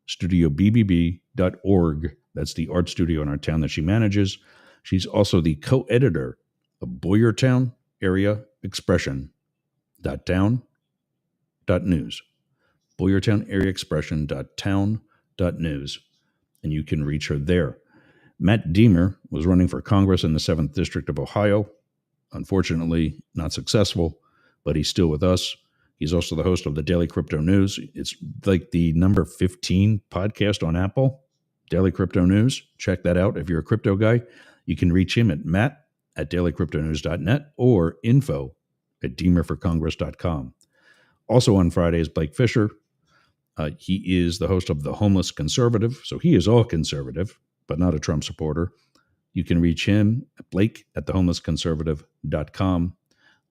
StudioBBB.org. That's the art studio in our town that she manages. She's also the co-editor of Boyertown Area Expression.town.news. Boyertown Area Expression.town.news. And you can reach her there. Matt Deemer was running for Congress in the 7th District of Ohio. Unfortunately, not successful, but he's still with us. He's also the host of the Daily Crypto News. It's like the number 15 podcast on Apple, Daily Crypto News. Check that out if you're a crypto guy. You can reach him at matt@dailycryptonews.net or info@deemerforcongress.com. Also on Friday is Blake Fisher. He is the host of The Homeless Conservative, so he is all conservative, but not a Trump supporter. You can reach him at blake@thehomelessconservative.com.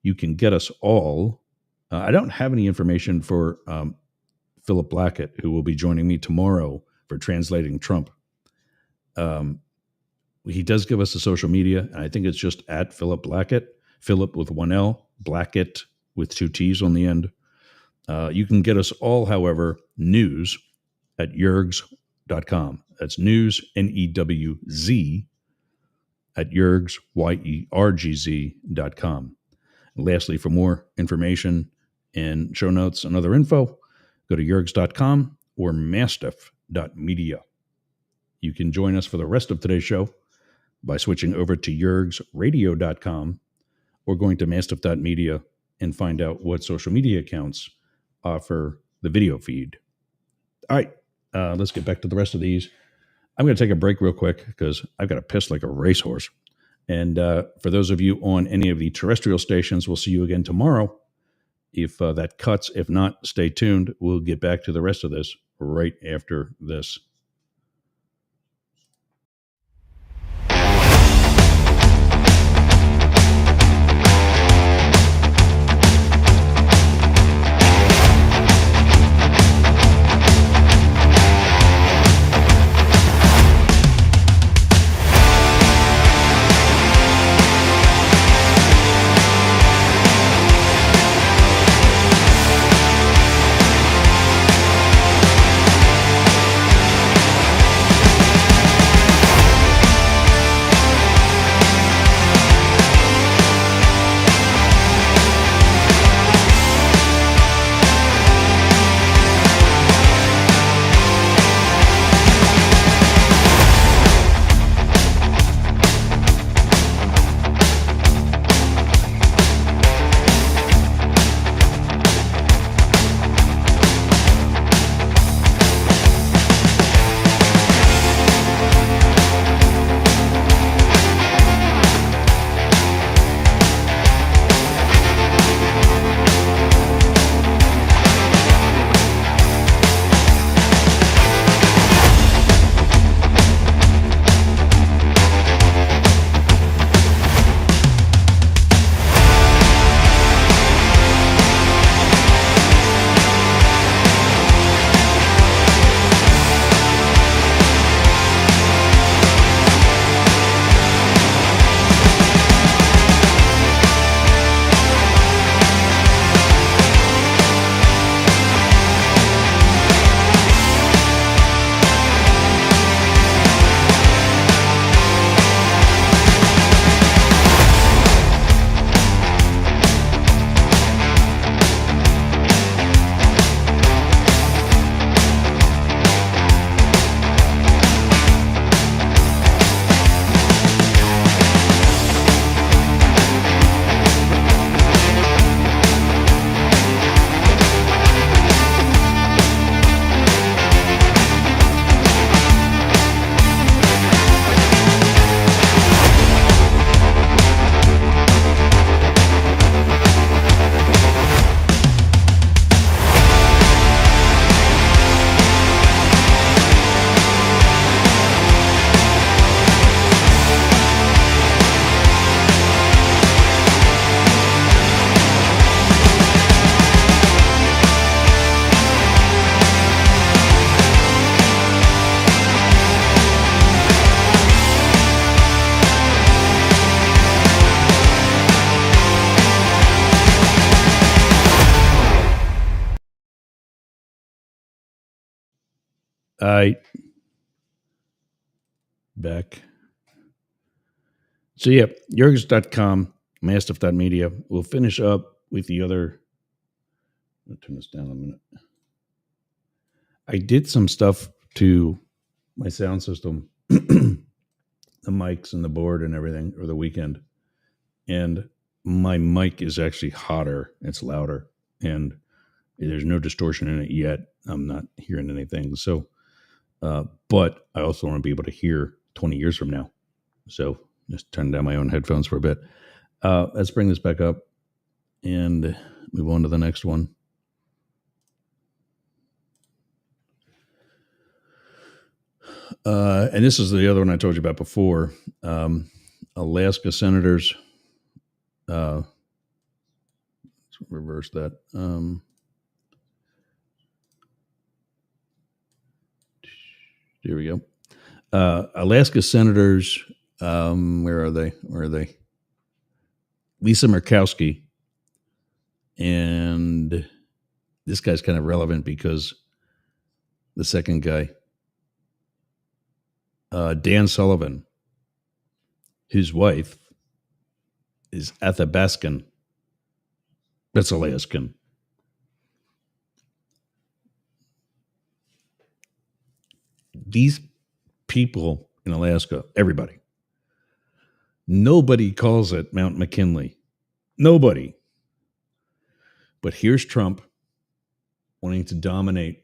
You can get us all. I don't have any information for Philip Blackett, who will be joining me tomorrow for Translating Trump. He does give us a social media, and I think it's just at Philip Blackett, Philip with 1 L, Blackett with 2 T's on the end. You can get us all, however, news at yergs.com. That's news, NEWZ, at yergs, YERGZ.com. Lastly, for more information and show notes and other info, go to yergs.com or mastiff.media. You can join us for the rest of today's show by switching over to yergsradio.com or going to mastiff.media and find out what social media accounts offer the video feed. All right, let's get back to the rest of these. I'm going to take a break real quick because I've got to piss like a racehorse. And for those of you on any of the terrestrial stations, we'll see you again tomorrow. If that cuts, if not, stay tuned. We'll get back to the rest of this right after this. All right. Back. So, yeah, yergs.com, mastiff.media. We'll finish up with the other. I'll turn this down a minute. I did some stuff to my sound system, the mics and the board and everything over the weekend. And my mic is actually hotter. It's louder. And there's no distortion in it yet. I'm not hearing anything. So, but I also want to be able to hear 20 years from now. So just turn down my own headphones for a bit. Let's bring this back up and move on to the next one. And this is the other one I told you about before. Alaska senators. Let's reverse that. Here we go. Alaska senators. Where are they? Lisa Murkowski. And this guy's kind of relevant because the second guy, Dan Sullivan, his wife is Athabaskan, That's Alaskan. These people in Alaska, everybody, nobody calls it Mount McKinley. Nobody. But here's Trump wanting to dominate,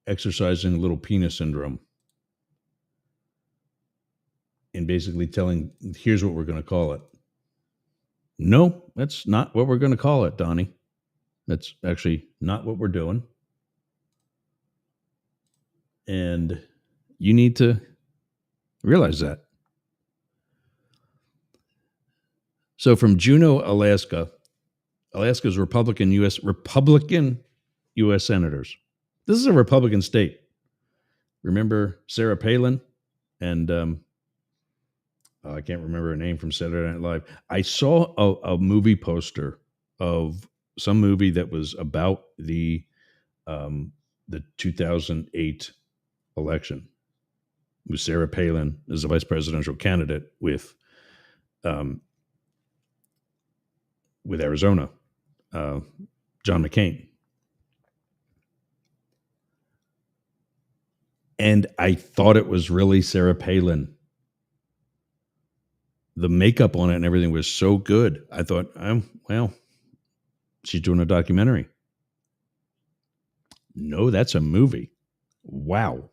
exercising little penis syndrome and basically telling, here's what we're going to call it. No, that's not what we're going to call it, Donnie. That's actually not what we're doing. And you need to realize that. So from Juneau, Alaska's Republican U.S. senators. This is a Republican state. Remember Sarah Palin and I can't remember her name from Saturday Night Live. I saw a movie poster of some movie that was about the 2008 election. It was Sarah Palin as the vice presidential candidate with Arizona, John McCain. And I thought it was really Sarah Palin. The makeup on it and everything was so good. I thought, well, she's doing a documentary. No, that's a movie. Wow.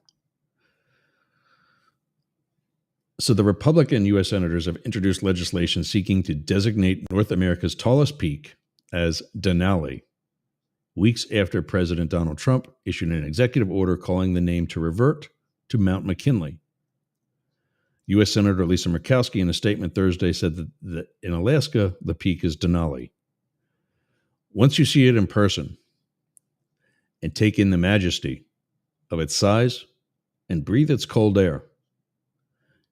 So the Republican U.S. senators have introduced legislation seeking to designate North America's tallest peak as Denali, weeks after President Donald Trump issued an executive order calling the name to revert to Mount McKinley. U.S. Senator Lisa Murkowski, in a statement Thursday, said that in Alaska, the peak is Denali. Once you see it in person and take in the majesty of its size and breathe its cold air,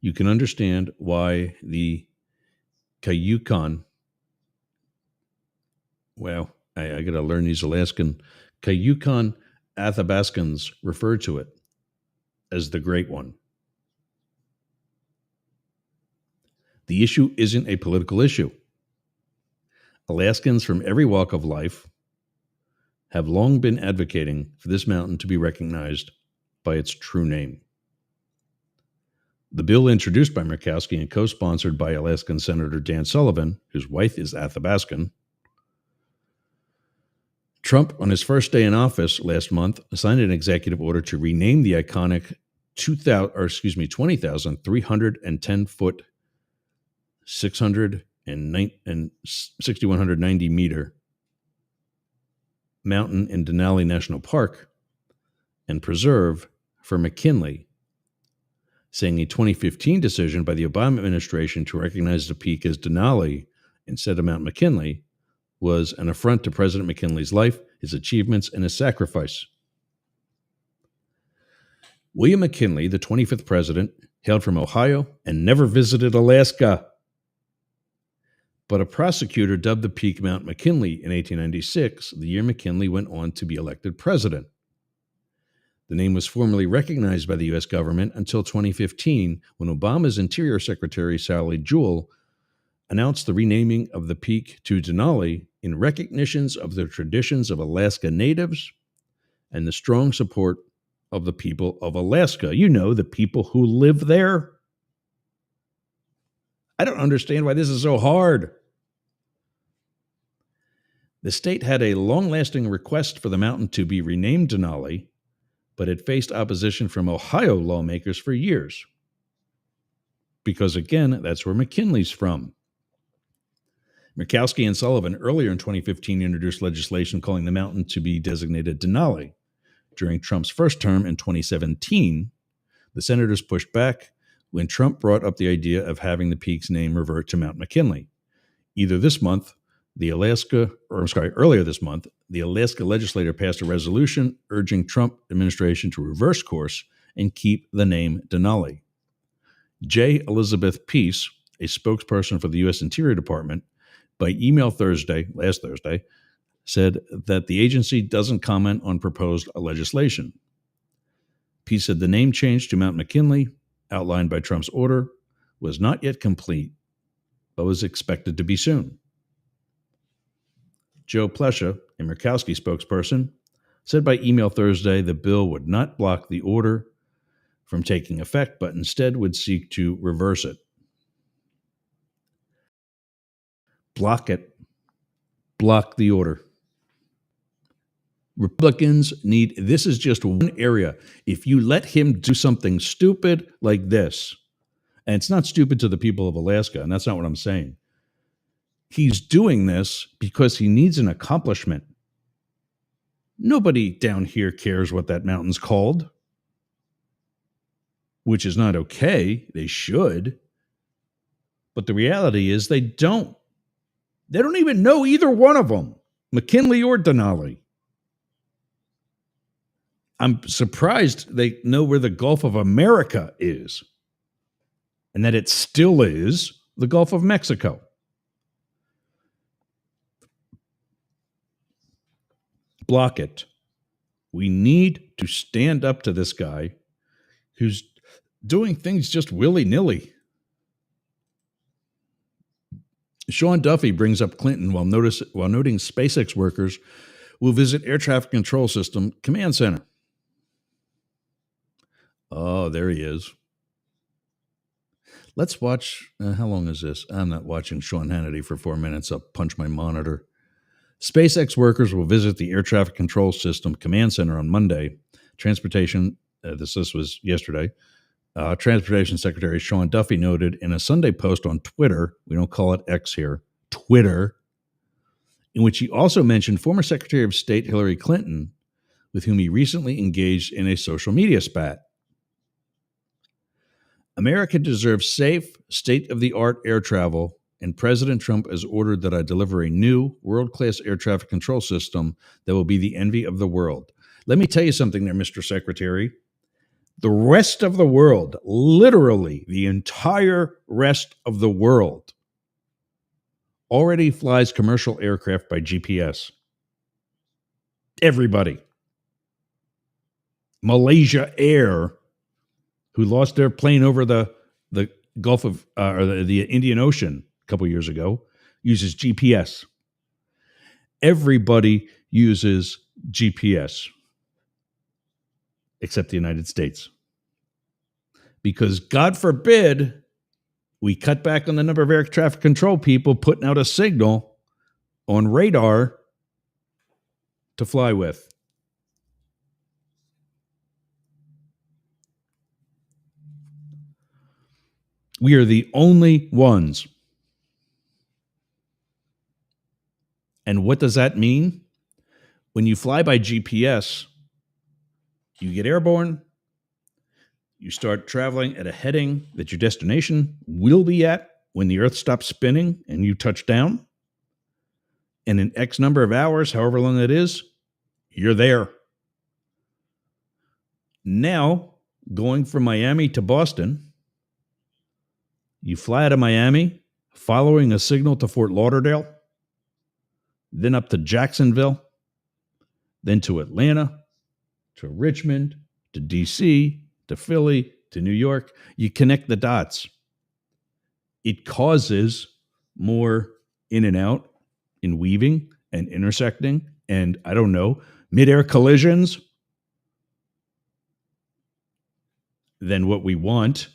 you can understand why the Cayucan, well, I got to learn these Alaskan, Cayucan Athabascans refer to it as the Great One. The issue isn't a political issue. Alaskans from every walk of life have long been advocating for this mountain to be recognized by its true name. The bill introduced by Murkowski and co-sponsored by Alaskan Senator Dan Sullivan, whose wife is Athabascan. Trump, on his first day in office last month, signed an executive order to rename the iconic 20,310-foot 6,190 meter mountain in Denali National Park and Preserve for McKinley, saying a 2015 decision by the Obama administration to recognize the peak as Denali instead of Mount McKinley was an affront to President McKinley's life, his achievements, and his sacrifice. William McKinley, the 25th president, hailed from Ohio and never visited Alaska. But a prosecutor dubbed the peak Mount McKinley in 1896, the year McKinley went on to be elected president. The name was formally recognized by the U.S. government until 2015, when Obama's Interior Secretary Sally Jewell announced the renaming of the peak to Denali in recognitions of the traditions of Alaska natives and the strong support of the people of Alaska. You know, the people who live there. I don't understand why this is so hard. The state had a long-lasting request for the mountain to be renamed Denali, but it faced opposition from Ohio lawmakers for years. Because, again, that's where McKinley's from. Murkowski and Sullivan earlier in 2015 introduced legislation calling the mountain to be designated Denali. During Trump's first term in 2017, the senators pushed back when Trump brought up the idea of having the peak's name revert to Mount McKinley. Earlier this month, the Alaska legislature passed a resolution urging Trump administration to reverse course and keep the name Denali. J. Elizabeth Peace, a spokesperson for the U.S. Interior Department, by email last Thursday, said that the agency doesn't comment on proposed legislation. Peace said the name change to Mount McKinley, outlined by Trump's order, was not yet complete, but was expected to be soon. Joe Plesha, a Murkowski spokesperson, said by email Thursday the bill would not block the order from taking effect, but instead would seek to reverse it. Block it. Block the order. Republicans need, this is just one area. If you let him do something stupid like this, and it's not stupid to the people of Alaska, and that's not what I'm saying. He's doing this because he needs an accomplishment. Nobody down here cares what that mountain's called, which is not okay. They should. But the reality is they don't. They don't even know either one of them, McKinley or Denali. I'm surprised they know where the Gulf of America is, and that it still is the Gulf of Mexico. Block it. We need to stand up to this guy who's doing things just willy-nilly. Sean Duffy brings up Clinton while noting SpaceX workers will visit Air Traffic Control System Command Center. Oh, there he is. Let's watch. How long is this? I'm not watching Sean Hannity for 4 minutes. I'll punch my monitor. SpaceX workers will visit the Air Traffic Control System Command Center on Monday. Transportation, this was yesterday. Transportation Secretary Sean Duffy noted in a Sunday post on Twitter, we don't call it X here, Twitter, in which he also mentioned former Secretary of State Hillary Clinton, with whom he recently engaged in a social media spat. America deserves safe, state-of-the-art air travel, and President Trump has ordered that I deliver a new, world-class air traffic control system that will be the envy of the world. Let me tell you something there, Mr. Secretary. The rest of the world, literally the entire rest of the world, already flies commercial aircraft by GPS. Everybody. Malaysia Air, who lost their plane over the Gulf of, or the Indian Ocean a couple years ago, uses GPS. Everybody uses GPS, except the United States. Because God forbid we cut back on the number of air traffic control people putting out a signal on radar to fly with. We are the only ones. And what does that mean? When you fly by GPS, you get airborne, you start traveling at a heading that your destination will be at when the Earth stops spinning and you touch down. And in X number of hours, however long that is, you're there. Now, going from Miami to Boston, you fly out of Miami, following a signal to Fort Lauderdale, then up to Jacksonville, then to Atlanta, to Richmond, to D.C., to Philly, to New York. You connect the dots. It causes more in and out in weaving and intersecting and, I don't know, mid-air collisions than what we want.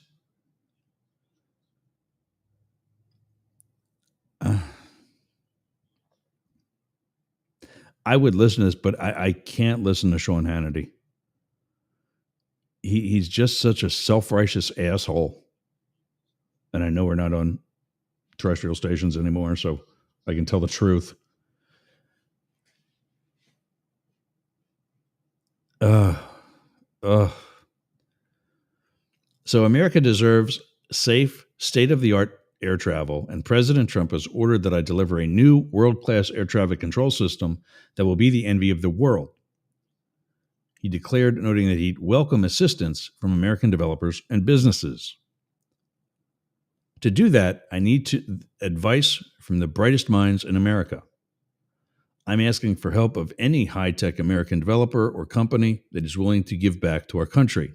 I would listen to this, but I can't listen to Sean Hannity. He's just such a self-righteous asshole. And I know we're not on terrestrial stations anymore, so I can tell the truth. So America deserves safe, state-of-the-art air travel, and President Trump has ordered that I deliver a new world-class air traffic control system that will be the envy of the world. He declared, noting that he'd welcome assistance from American developers and businesses. To do that, I need advice from the brightest minds in America. I'm asking for help of any high-tech American developer or company that is willing to give back to our country.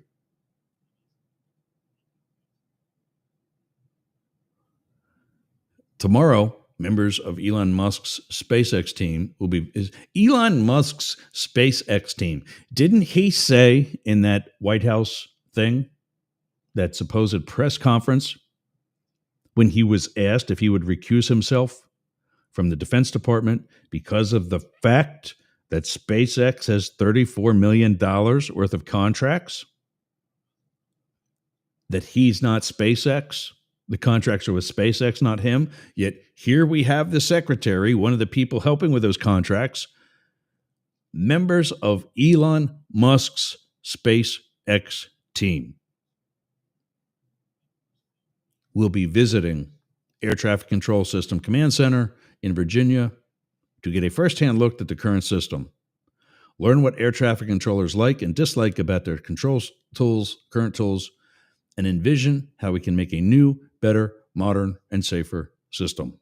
Tomorrow, Members of Elon Musk's SpaceX team will be Elon Musk's SpaceX team. Didn't he say in that White House thing, that supposed press conference, when he was asked if he would recuse himself from the Defense Department because of the fact that SpaceX has $34 million worth of contracts, that he's not SpaceX? The contracts are with SpaceX, not him. Yet here we have the secretary, one of the people helping with those contracts, members of Elon Musk's SpaceX team will be visiting Air Traffic Control System Command Center in Virginia to get a firsthand look at the current system. Learn what air traffic controllers like and dislike about their control tools, current tools, and envision how we can make a new, better, modern, and safer system.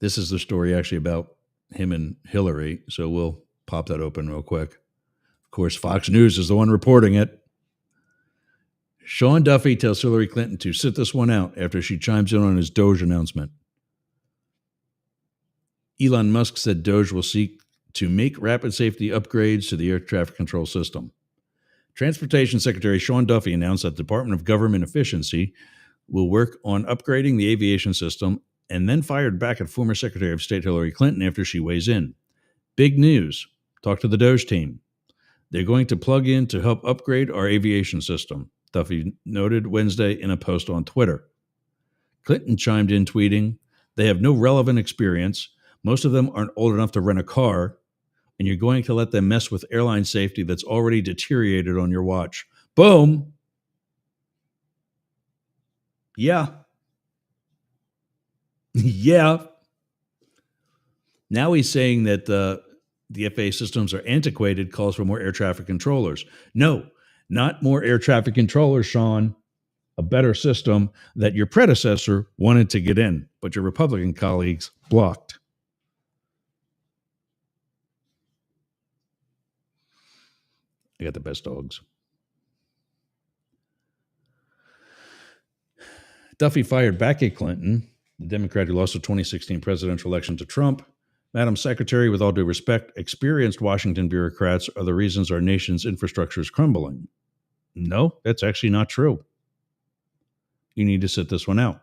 This is the story actually about him and Hillary, so we'll pop that open real quick. Of course, Fox News is the one reporting it. Sean Duffy tells Hillary Clinton to sit this one out after she chimes in on his Doge announcement. Elon Musk said Doge will seek to make rapid safety upgrades to the air traffic control system. Transportation Secretary Sean Duffy announced that the Department of Government Efficiency will work on upgrading the aviation system, and then fired back at former Secretary of State Hillary Clinton after she weighs in. Big news. Talk to the Doge team. They're going to plug in to help upgrade our aviation system, Duffy noted Wednesday in a post on Twitter. Clinton chimed in, tweeting, "They have no relevant experience. Most of them aren't old enough to rent a car, and you're going to let them mess with airline safety that's already deteriorated on your watch." Boom. Yeah. Yeah. Now he's saying that the FAA systems are antiquated, calls for more air traffic controllers. No, not more air traffic controllers, Sean. A better system that your predecessor wanted to get in, but your Republican colleagues blocked. I got the best dogs. Duffy fired back at Clinton, the Democrat who lost the 2016 presidential election to Trump. Madam Secretary, with all due respect, experienced Washington bureaucrats are the reasons our nation's infrastructure is crumbling. No, that's actually not true. You need to sit this one out.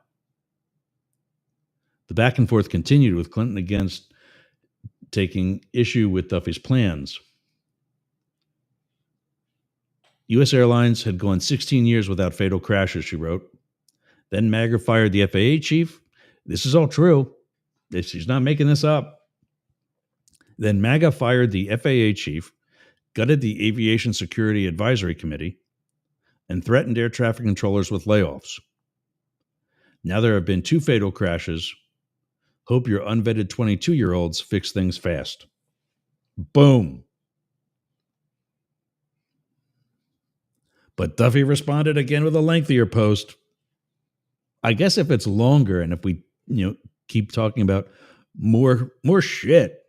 The back and forth continued, with Clinton against taking issue with Duffy's plans. U.S. Airlines had gone 16 years without fatal crashes, she wrote. Then MAGA fired the FAA chief. This is all true. She's not making this up. Then MAGA fired the FAA chief, gutted the Aviation Security Advisory Committee, and threatened air traffic controllers with layoffs. Now there have been 2 fatal crashes. Hope your unvetted 22-year-olds fix things fast. Boom. But Duffy responded again with a lengthier post. I guess if it's longer and if we, keep talking about more shit,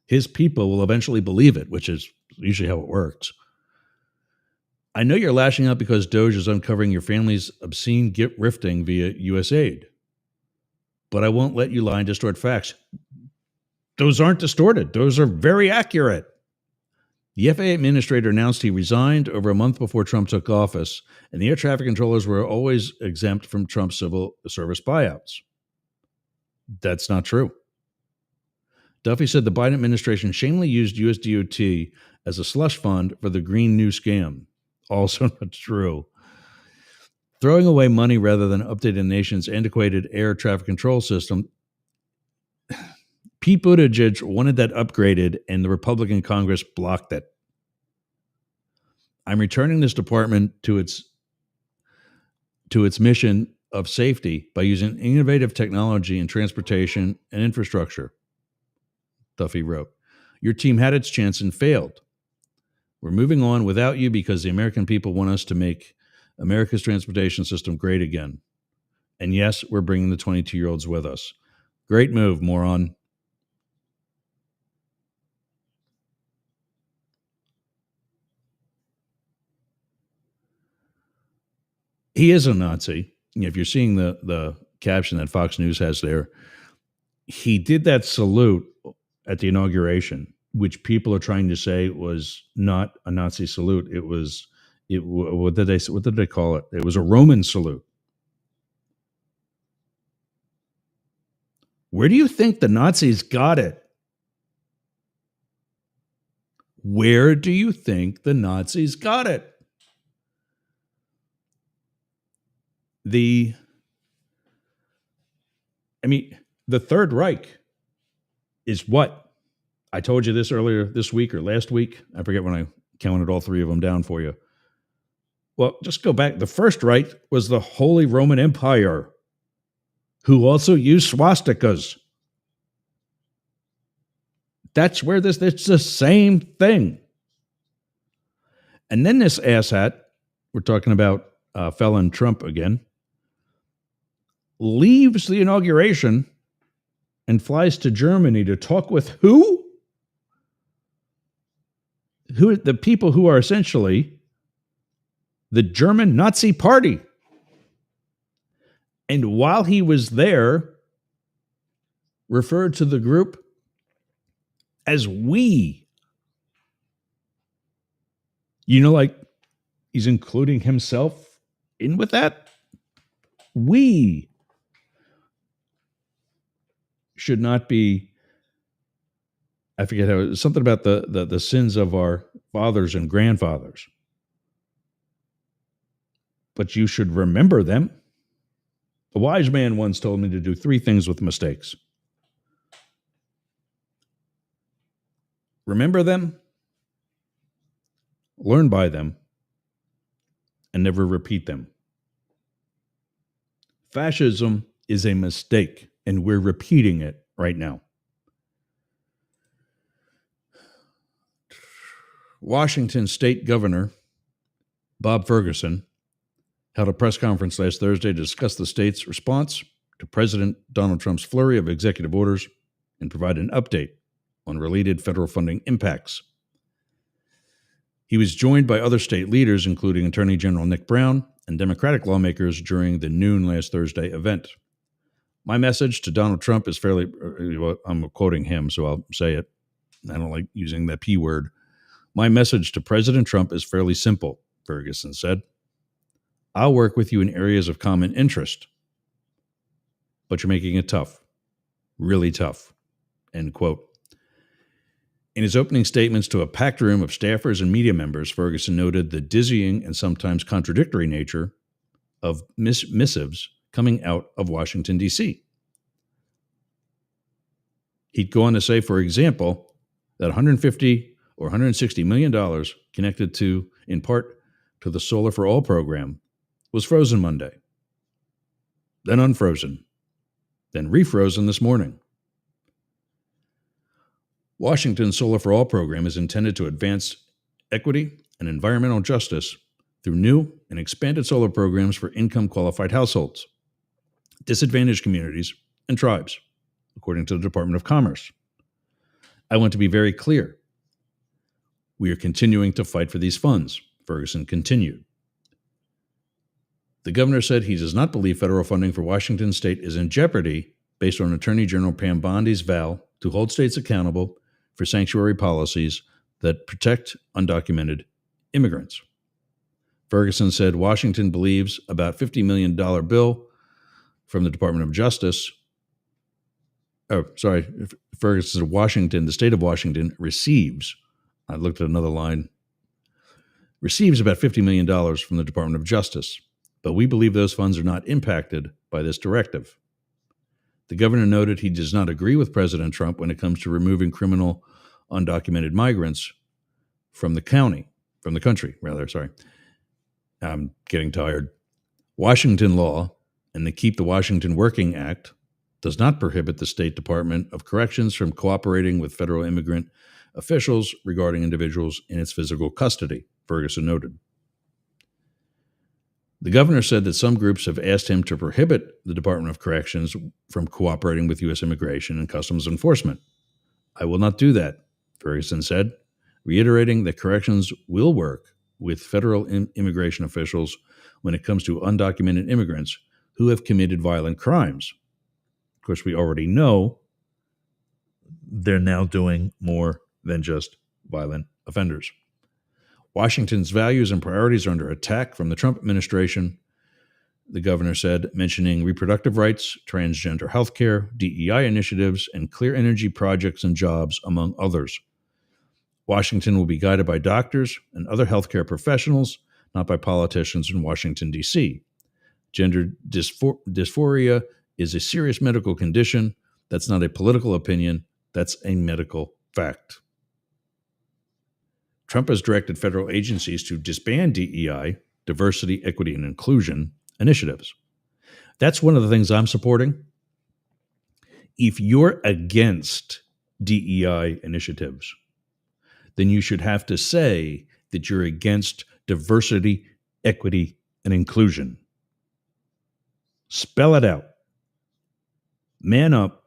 his people will eventually believe it, which is usually how it works. I know you're lashing out because Doge is uncovering your family's obscene grifting via U.S. aid, but I won't let you lie and distort facts. Those aren't distorted. Those are very accurate. The FAA administrator announced he resigned over a month before Trump took office, and the air traffic controllers were always exempt from Trump's civil service buyouts. That's not true. Duffy said the Biden administration shamefully used U.S. DOT as a slush fund for the Green New scam. Also not true. Throwing away money rather than updating the nation's antiquated air traffic control system. Pete Buttigieg wanted that upgraded, and the Republican Congress blocked it. I'm returning this department to its mission of safety by using innovative technology in transportation and infrastructure, Duffy wrote. Your team had its chance and failed. We're moving on without you because the American people want us to make America's transportation system great again. And yes, we're bringing the 22-year-olds with us. Great move, moron. He is a Nazi. If you're seeing the caption that Fox News has there. He did that salute at the inauguration, which people are trying to say was not a Nazi salute. It was what did they call it? It was a Roman salute. Where do you think the Nazis got it? Where do you think the Nazis got it? The Third Reich is what? I told you this earlier this week or last week. I forget when I counted all three of them down for you. Well, just go back. The First Reich was the Holy Roman Empire, who also used swastikas. That's where it's the same thing. And then this asshat, we're talking about felon Trump again, leaves the inauguration and flies to Germany to talk with who? The people who are essentially the German Nazi Party. And while he was there, referred to the group as we. Like he's including himself in with that. We should not be, I forget how, something about the sins of our fathers and grandfathers. But you should remember them. A wise man once told me to do three things with mistakes. Remember them, learn by them, and never repeat them. Fascism is a mistake, and we're repeating it right now. Washington State Governor Bob Ferguson held a press conference last Thursday to discuss the state's response to President Donald Trump's flurry of executive orders and provide an update on related federal funding impacts. He was joined by other state leaders, including Attorney General Nick Brown and Democratic lawmakers during the noon last Thursday event. My message to Donald Trump is fairly, I'm quoting him, so I'll say it. I don't like using that P word. My message to President Trump is fairly simple, Ferguson said. I'll work with you in areas of common interest, but you're making it tough, really tough, end quote. In his opening statements to a packed room of staffers and media members, Ferguson noted the dizzying and sometimes contradictory nature of missives coming out of Washington, D.C. He'd go on to say, for example, that $150 or $160 million connected to, in part, to the Solar for All program was frozen Monday, then unfrozen, then refrozen this morning. Washington's Solar for All program is intended to advance equity and environmental justice through new and expanded solar programs for income-qualified households, disadvantaged communities, and tribes, according to the Department of Commerce. I want to be very clear. We are continuing to fight for these funds, Ferguson continued. The governor said he does not believe federal funding for Washington state is in jeopardy based on Attorney General Pam Bondi's vow to hold states accountable for sanctuary policies that protect undocumented immigrants. Ferguson said Washington believes about $50 million bill from the Department of Justice. Ferguson said Washington, the state of Washington, receives, I looked at another line, receives about $50 million from the Department of Justice, but we believe those funds are not impacted by this directive. The governor noted he does not agree with President Trump when it comes to removing criminal undocumented migrants from the country. I'm getting tired. Washington law and the Keep the Washington Working Act does not prohibit the State Department of Corrections from cooperating with federal immigrant officials regarding individuals in its physical custody, Ferguson noted. The governor said that some groups have asked him to prohibit the Department of Corrections from cooperating with U.S. Immigration and Customs Enforcement. I will not do that, Ferguson said, reiterating that corrections will work with federal immigration officials when it comes to undocumented immigrants who have committed violent crimes. Of course, we already know they're now doing more than just violent offenders. Washington's values and priorities are under attack from the Trump administration, the governor said, mentioning reproductive rights, transgender health care, DEI initiatives, and clear energy projects and jobs, among others. Washington will be guided by doctors and other healthcare professionals, not by politicians in Washington, D.C. Gender dysphoria is a serious medical condition. That's not a political opinion. That's a medical fact. Trump has directed federal agencies to disband DEI, diversity, equity, and inclusion initiatives. That's one of the things I'm supporting. If you're against DEI initiatives, then you should have to say that you're against diversity, equity, and inclusion. Spell it out. Man up.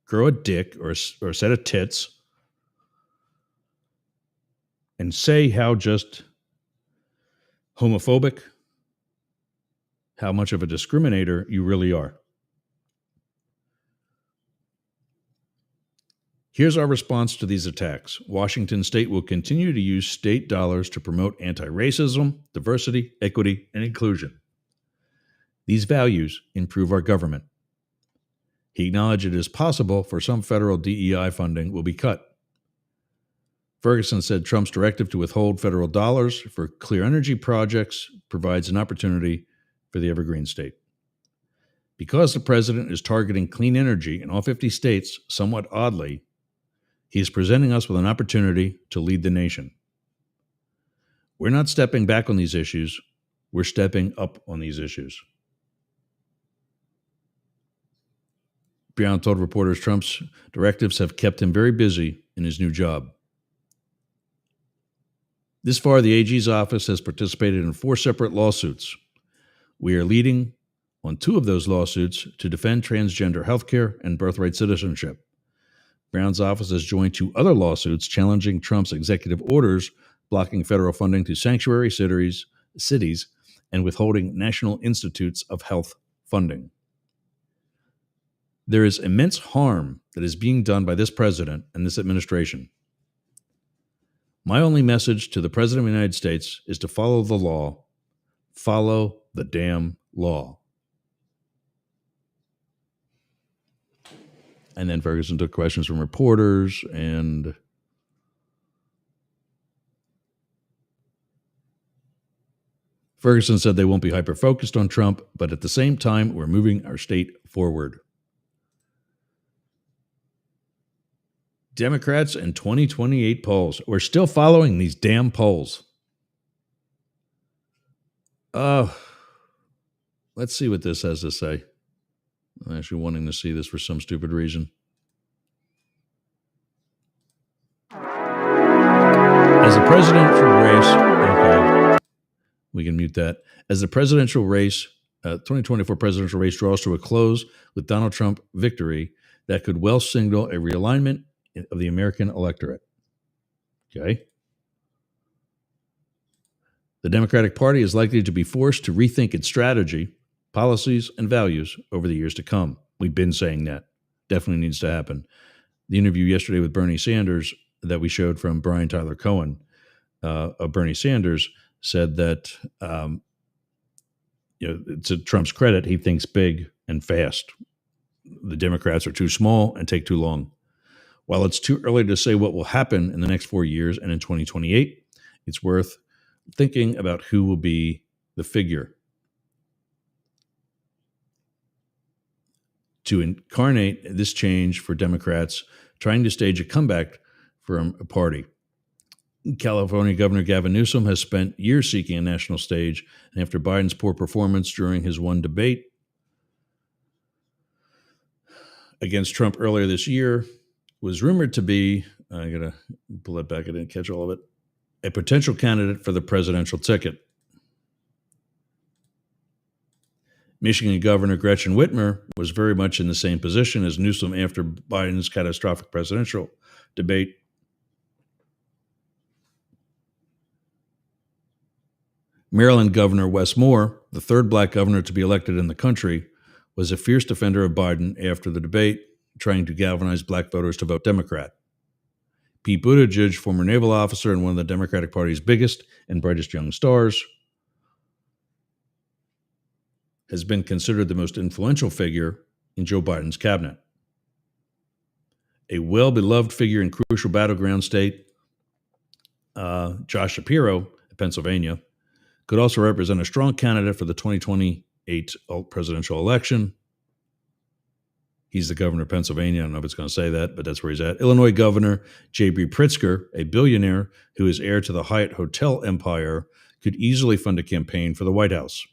Grow a dick or a set of tits and say how just homophobic, how much of a discriminator you really are. Here's our response to these attacks. Washington State will continue to use state dollars to promote anti-racism, diversity, equity, and inclusion. These values improve our government. He acknowledged it is possible for some federal DEI funding will be cut. Ferguson said Trump's directive to withhold federal dollars for clear energy projects provides an opportunity for the evergreen state. Because the president is targeting clean energy in all 50 states, somewhat oddly, he is presenting us with an opportunity to lead the nation. We're not stepping back on these issues. We're stepping up on these issues. Brown told reporters Trump's directives have kept him very busy in his new job. This far, the AG's office has participated in 4 separate lawsuits. We are leading on 2 of those lawsuits to defend transgender health care and birthright citizenship. Brown's office has joined 2 other lawsuits challenging Trump's executive orders blocking federal funding to sanctuary cities and withholding National Institutes of Health funding. There is immense harm that is being done by this president and this administration. My only message to the President of the United States is to follow the law. Follow the damn law. And then Ferguson took questions from reporters, and Ferguson said they won't be hyper-focused on Trump, but at the same time, we're moving our state forward. Democrats in 2028 polls. We're still following these damn polls. Let's see what this has to say. I'm actually wanting to see this for some stupid reason. As the presidential race, okay, we can mute that. As the presidential race, 2024 presidential race draws to a close with Donald Trump victory, that could well signal a realignment of the American electorate. Okay. The Democratic Party is likely to be forced to rethink its strategy, policies, and values over the years to come. We've been saying that. Definitely needs to happen. The interview yesterday with Bernie Sanders that we showed from Brian Tyler Cohen of Bernie Sanders said that, to Trump's credit, he thinks big and fast. The Democrats are too small and take too long. While it's too early to say what will happen in the next 4 years and in 2028, it's worth thinking about who will be the figure to incarnate this change for Democrats trying to stage a comeback from a party. California Governor Gavin Newsom has spent years seeking a national stage, and after Biden's poor performance during his one debate against Trump earlier this year, was rumored to be, I got to pull that back, I didn't catch all of it, a potential candidate for the presidential ticket. Michigan Governor Gretchen Whitmer was very much in the same position as Newsom after Biden's catastrophic presidential debate. Maryland Governor Wes Moore, the third black governor to be elected in the country, was a fierce defender of Biden after the debate, trying to galvanize black voters to vote Democrat. Pete Buttigieg, former naval officer and one of the Democratic Party's biggest and brightest young stars, has been considered the most influential figure in Joe Biden's cabinet. A well-beloved figure in crucial battleground state, Josh Shapiro, Pennsylvania, could also represent a strong candidate for the 2028 presidential election. He's the governor of Pennsylvania. I don't know if it's going to say that, but that's where he's at. Illinois Governor J.B. Pritzker, a billionaire who is heir to the Hyatt hotel empire, could easily fund a campaign for the White House.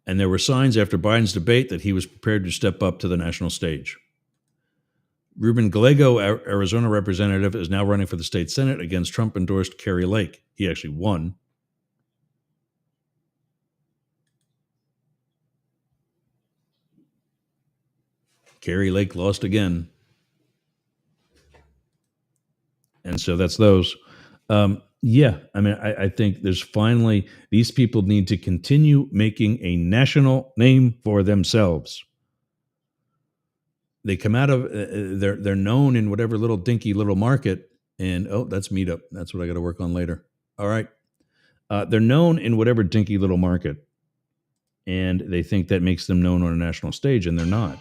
And there were signs after Biden's debate that he was prepared to step up to the national stage. Ruben Gallego, Arizona representative, is now running for the state Senate against Trump-endorsed Kari Lake. He actually won. Kari Lake lost again. And so that's those. I think there's finally, these people need to continue making a national name for themselves. They come out of, they're known in whatever little dinky little market, and that's Meetup. That's what I got to work on later. All right. They're known in whatever dinky little market, and they think that makes them known on a national stage, and they're not.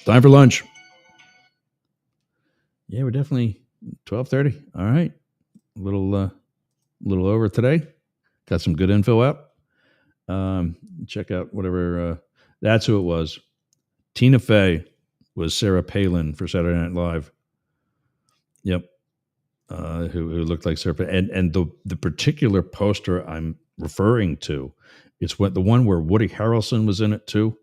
Time for lunch. Yeah, we're definitely 12:30. All right. A little over today. Got some good info out. Check out whatever. That's who it was. Tina Fey was Sarah Palin for Saturday Night Live. Yep. Who looked like Sarah Palin. And the particular poster I'm referring to, it's the one where Woody Harrelson was in it too.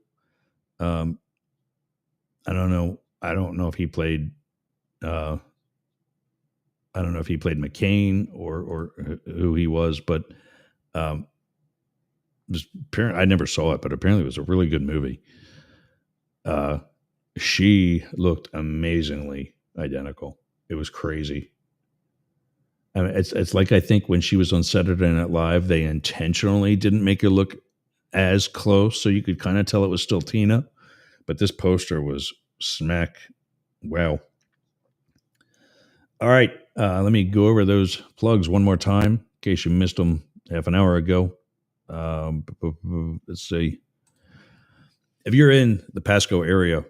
I don't know. I don't know if he played. I don't know if he played McCain or who he was, but I never saw it, but apparently it was a really good movie. She looked amazingly identical. It was crazy. I mean, it's like, I think when she was on Saturday Night Live, they intentionally didn't make her look as close, so you could kind of tell it was still Tina. But this poster was smack. Wow. All right. Let me go over those plugs one more time in case you missed them half an hour ago. Let's see. If you're in the Pasco area,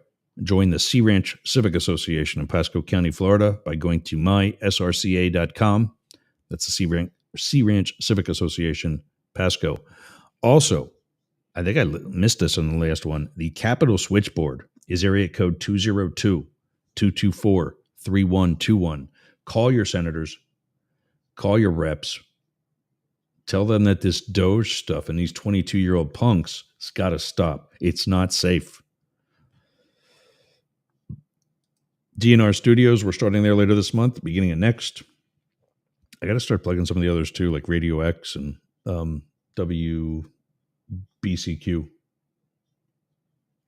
join the Sea Ranch Civic Association in Pasco County, Florida by going to mysrca.com. That's the Sea Ranch Civic Association, Pasco. Also, I think I missed this in the last one. The Capitol Switchboard is area code 202-224-3121. Call your senators, call your reps, tell them that this Doge stuff and these 22-year-old punks has got to stop. It's not safe. DNR Studios, we're starting there later this month, beginning of next. I got to start plugging some of the others too, like Radio X and WBCQ.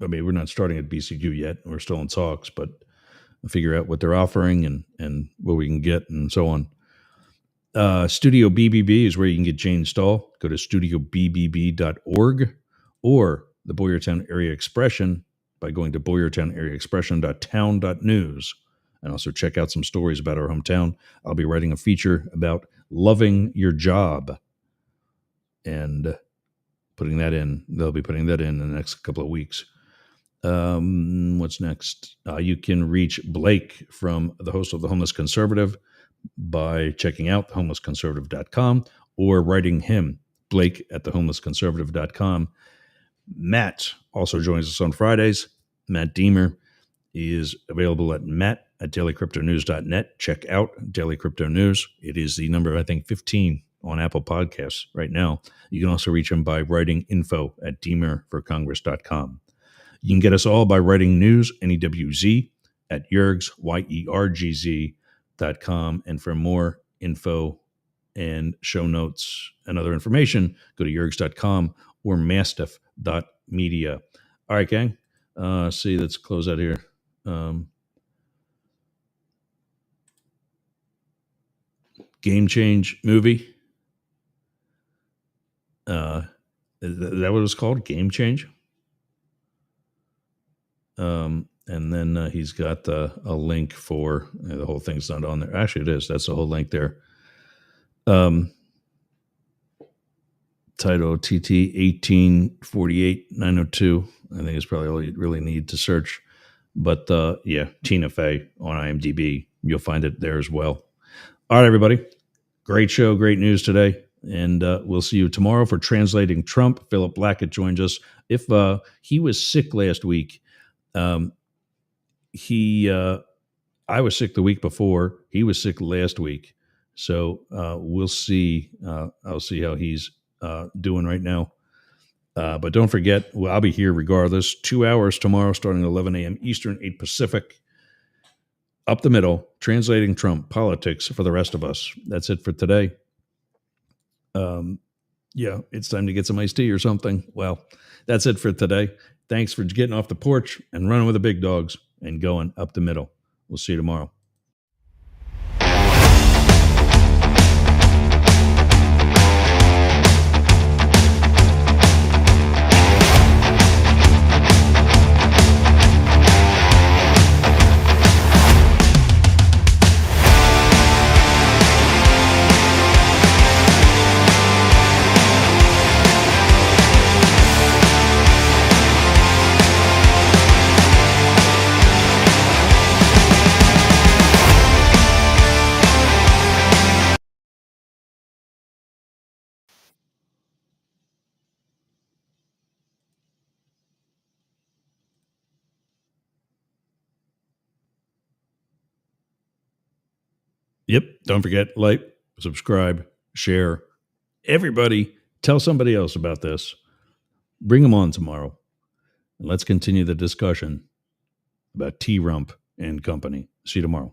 I mean, we're not starting at BCQ yet. We're still in talks, but figure out what they're offering and what we can get and so on. Studio BBB is where you can get Jane Stahl. Go to studiobbb.org or the Boyertown Area Expression by going to boyertownareaexpression.town.news. And also check out some stories about our hometown. I'll be writing a feature about loving your job and putting that in. They'll be putting that in the next couple of weeks. What's next? You can reach Blake, from the host of The Homeless Conservative, by checking out thehomelessconservative.com or writing him, Blake, at thehomelessconservative.com. Matt also joins us on Fridays. Matt Deemer is available at matt@dailycryptonews.net. Check out Daily Crypto News. It is the number, I think, 15 on Apple Podcasts right now. You can also reach him by writing info@deemerforcongress.com. You can get us all by writing news, NEWZ, at Yergz, YERGZ.com. And for more info and show notes and other information, go to yergz.com or mastiff.media. All right, gang. Let's close out here. Game Change movie. Is that what it's called? Game Change. And then he's got a link for the whole thing's not on there. Actually, it is. That's the whole link there. Title TT 1848902. I think it's probably all you really need to search. But yeah, Tina Fey on IMDb. You'll find it there as well. All right, everybody. Great show, great news today. And we'll see you tomorrow for Translating Trump. Philip Blackett joins us. If he was sick last week, I was sick the week before. He was sick last week. So we'll see. I'll see how he's doing right now. But don't forget, I'll be here regardless. 2 hours tomorrow, starting at 11 a.m. Eastern, 8 Pacific. Up the middle, Translating Trump, politics for the rest of us. That's it for today. Yeah, it's time to get some iced tea or something. Well, that's it for today. Thanks for getting off the porch and running with the big dogs and going up the middle. We'll see you tomorrow. Yep. Don't forget, like, subscribe, share. Everybody, tell somebody else about this. Bring them on tomorrow. And let's continue the discussion about T Rump and company. See you tomorrow.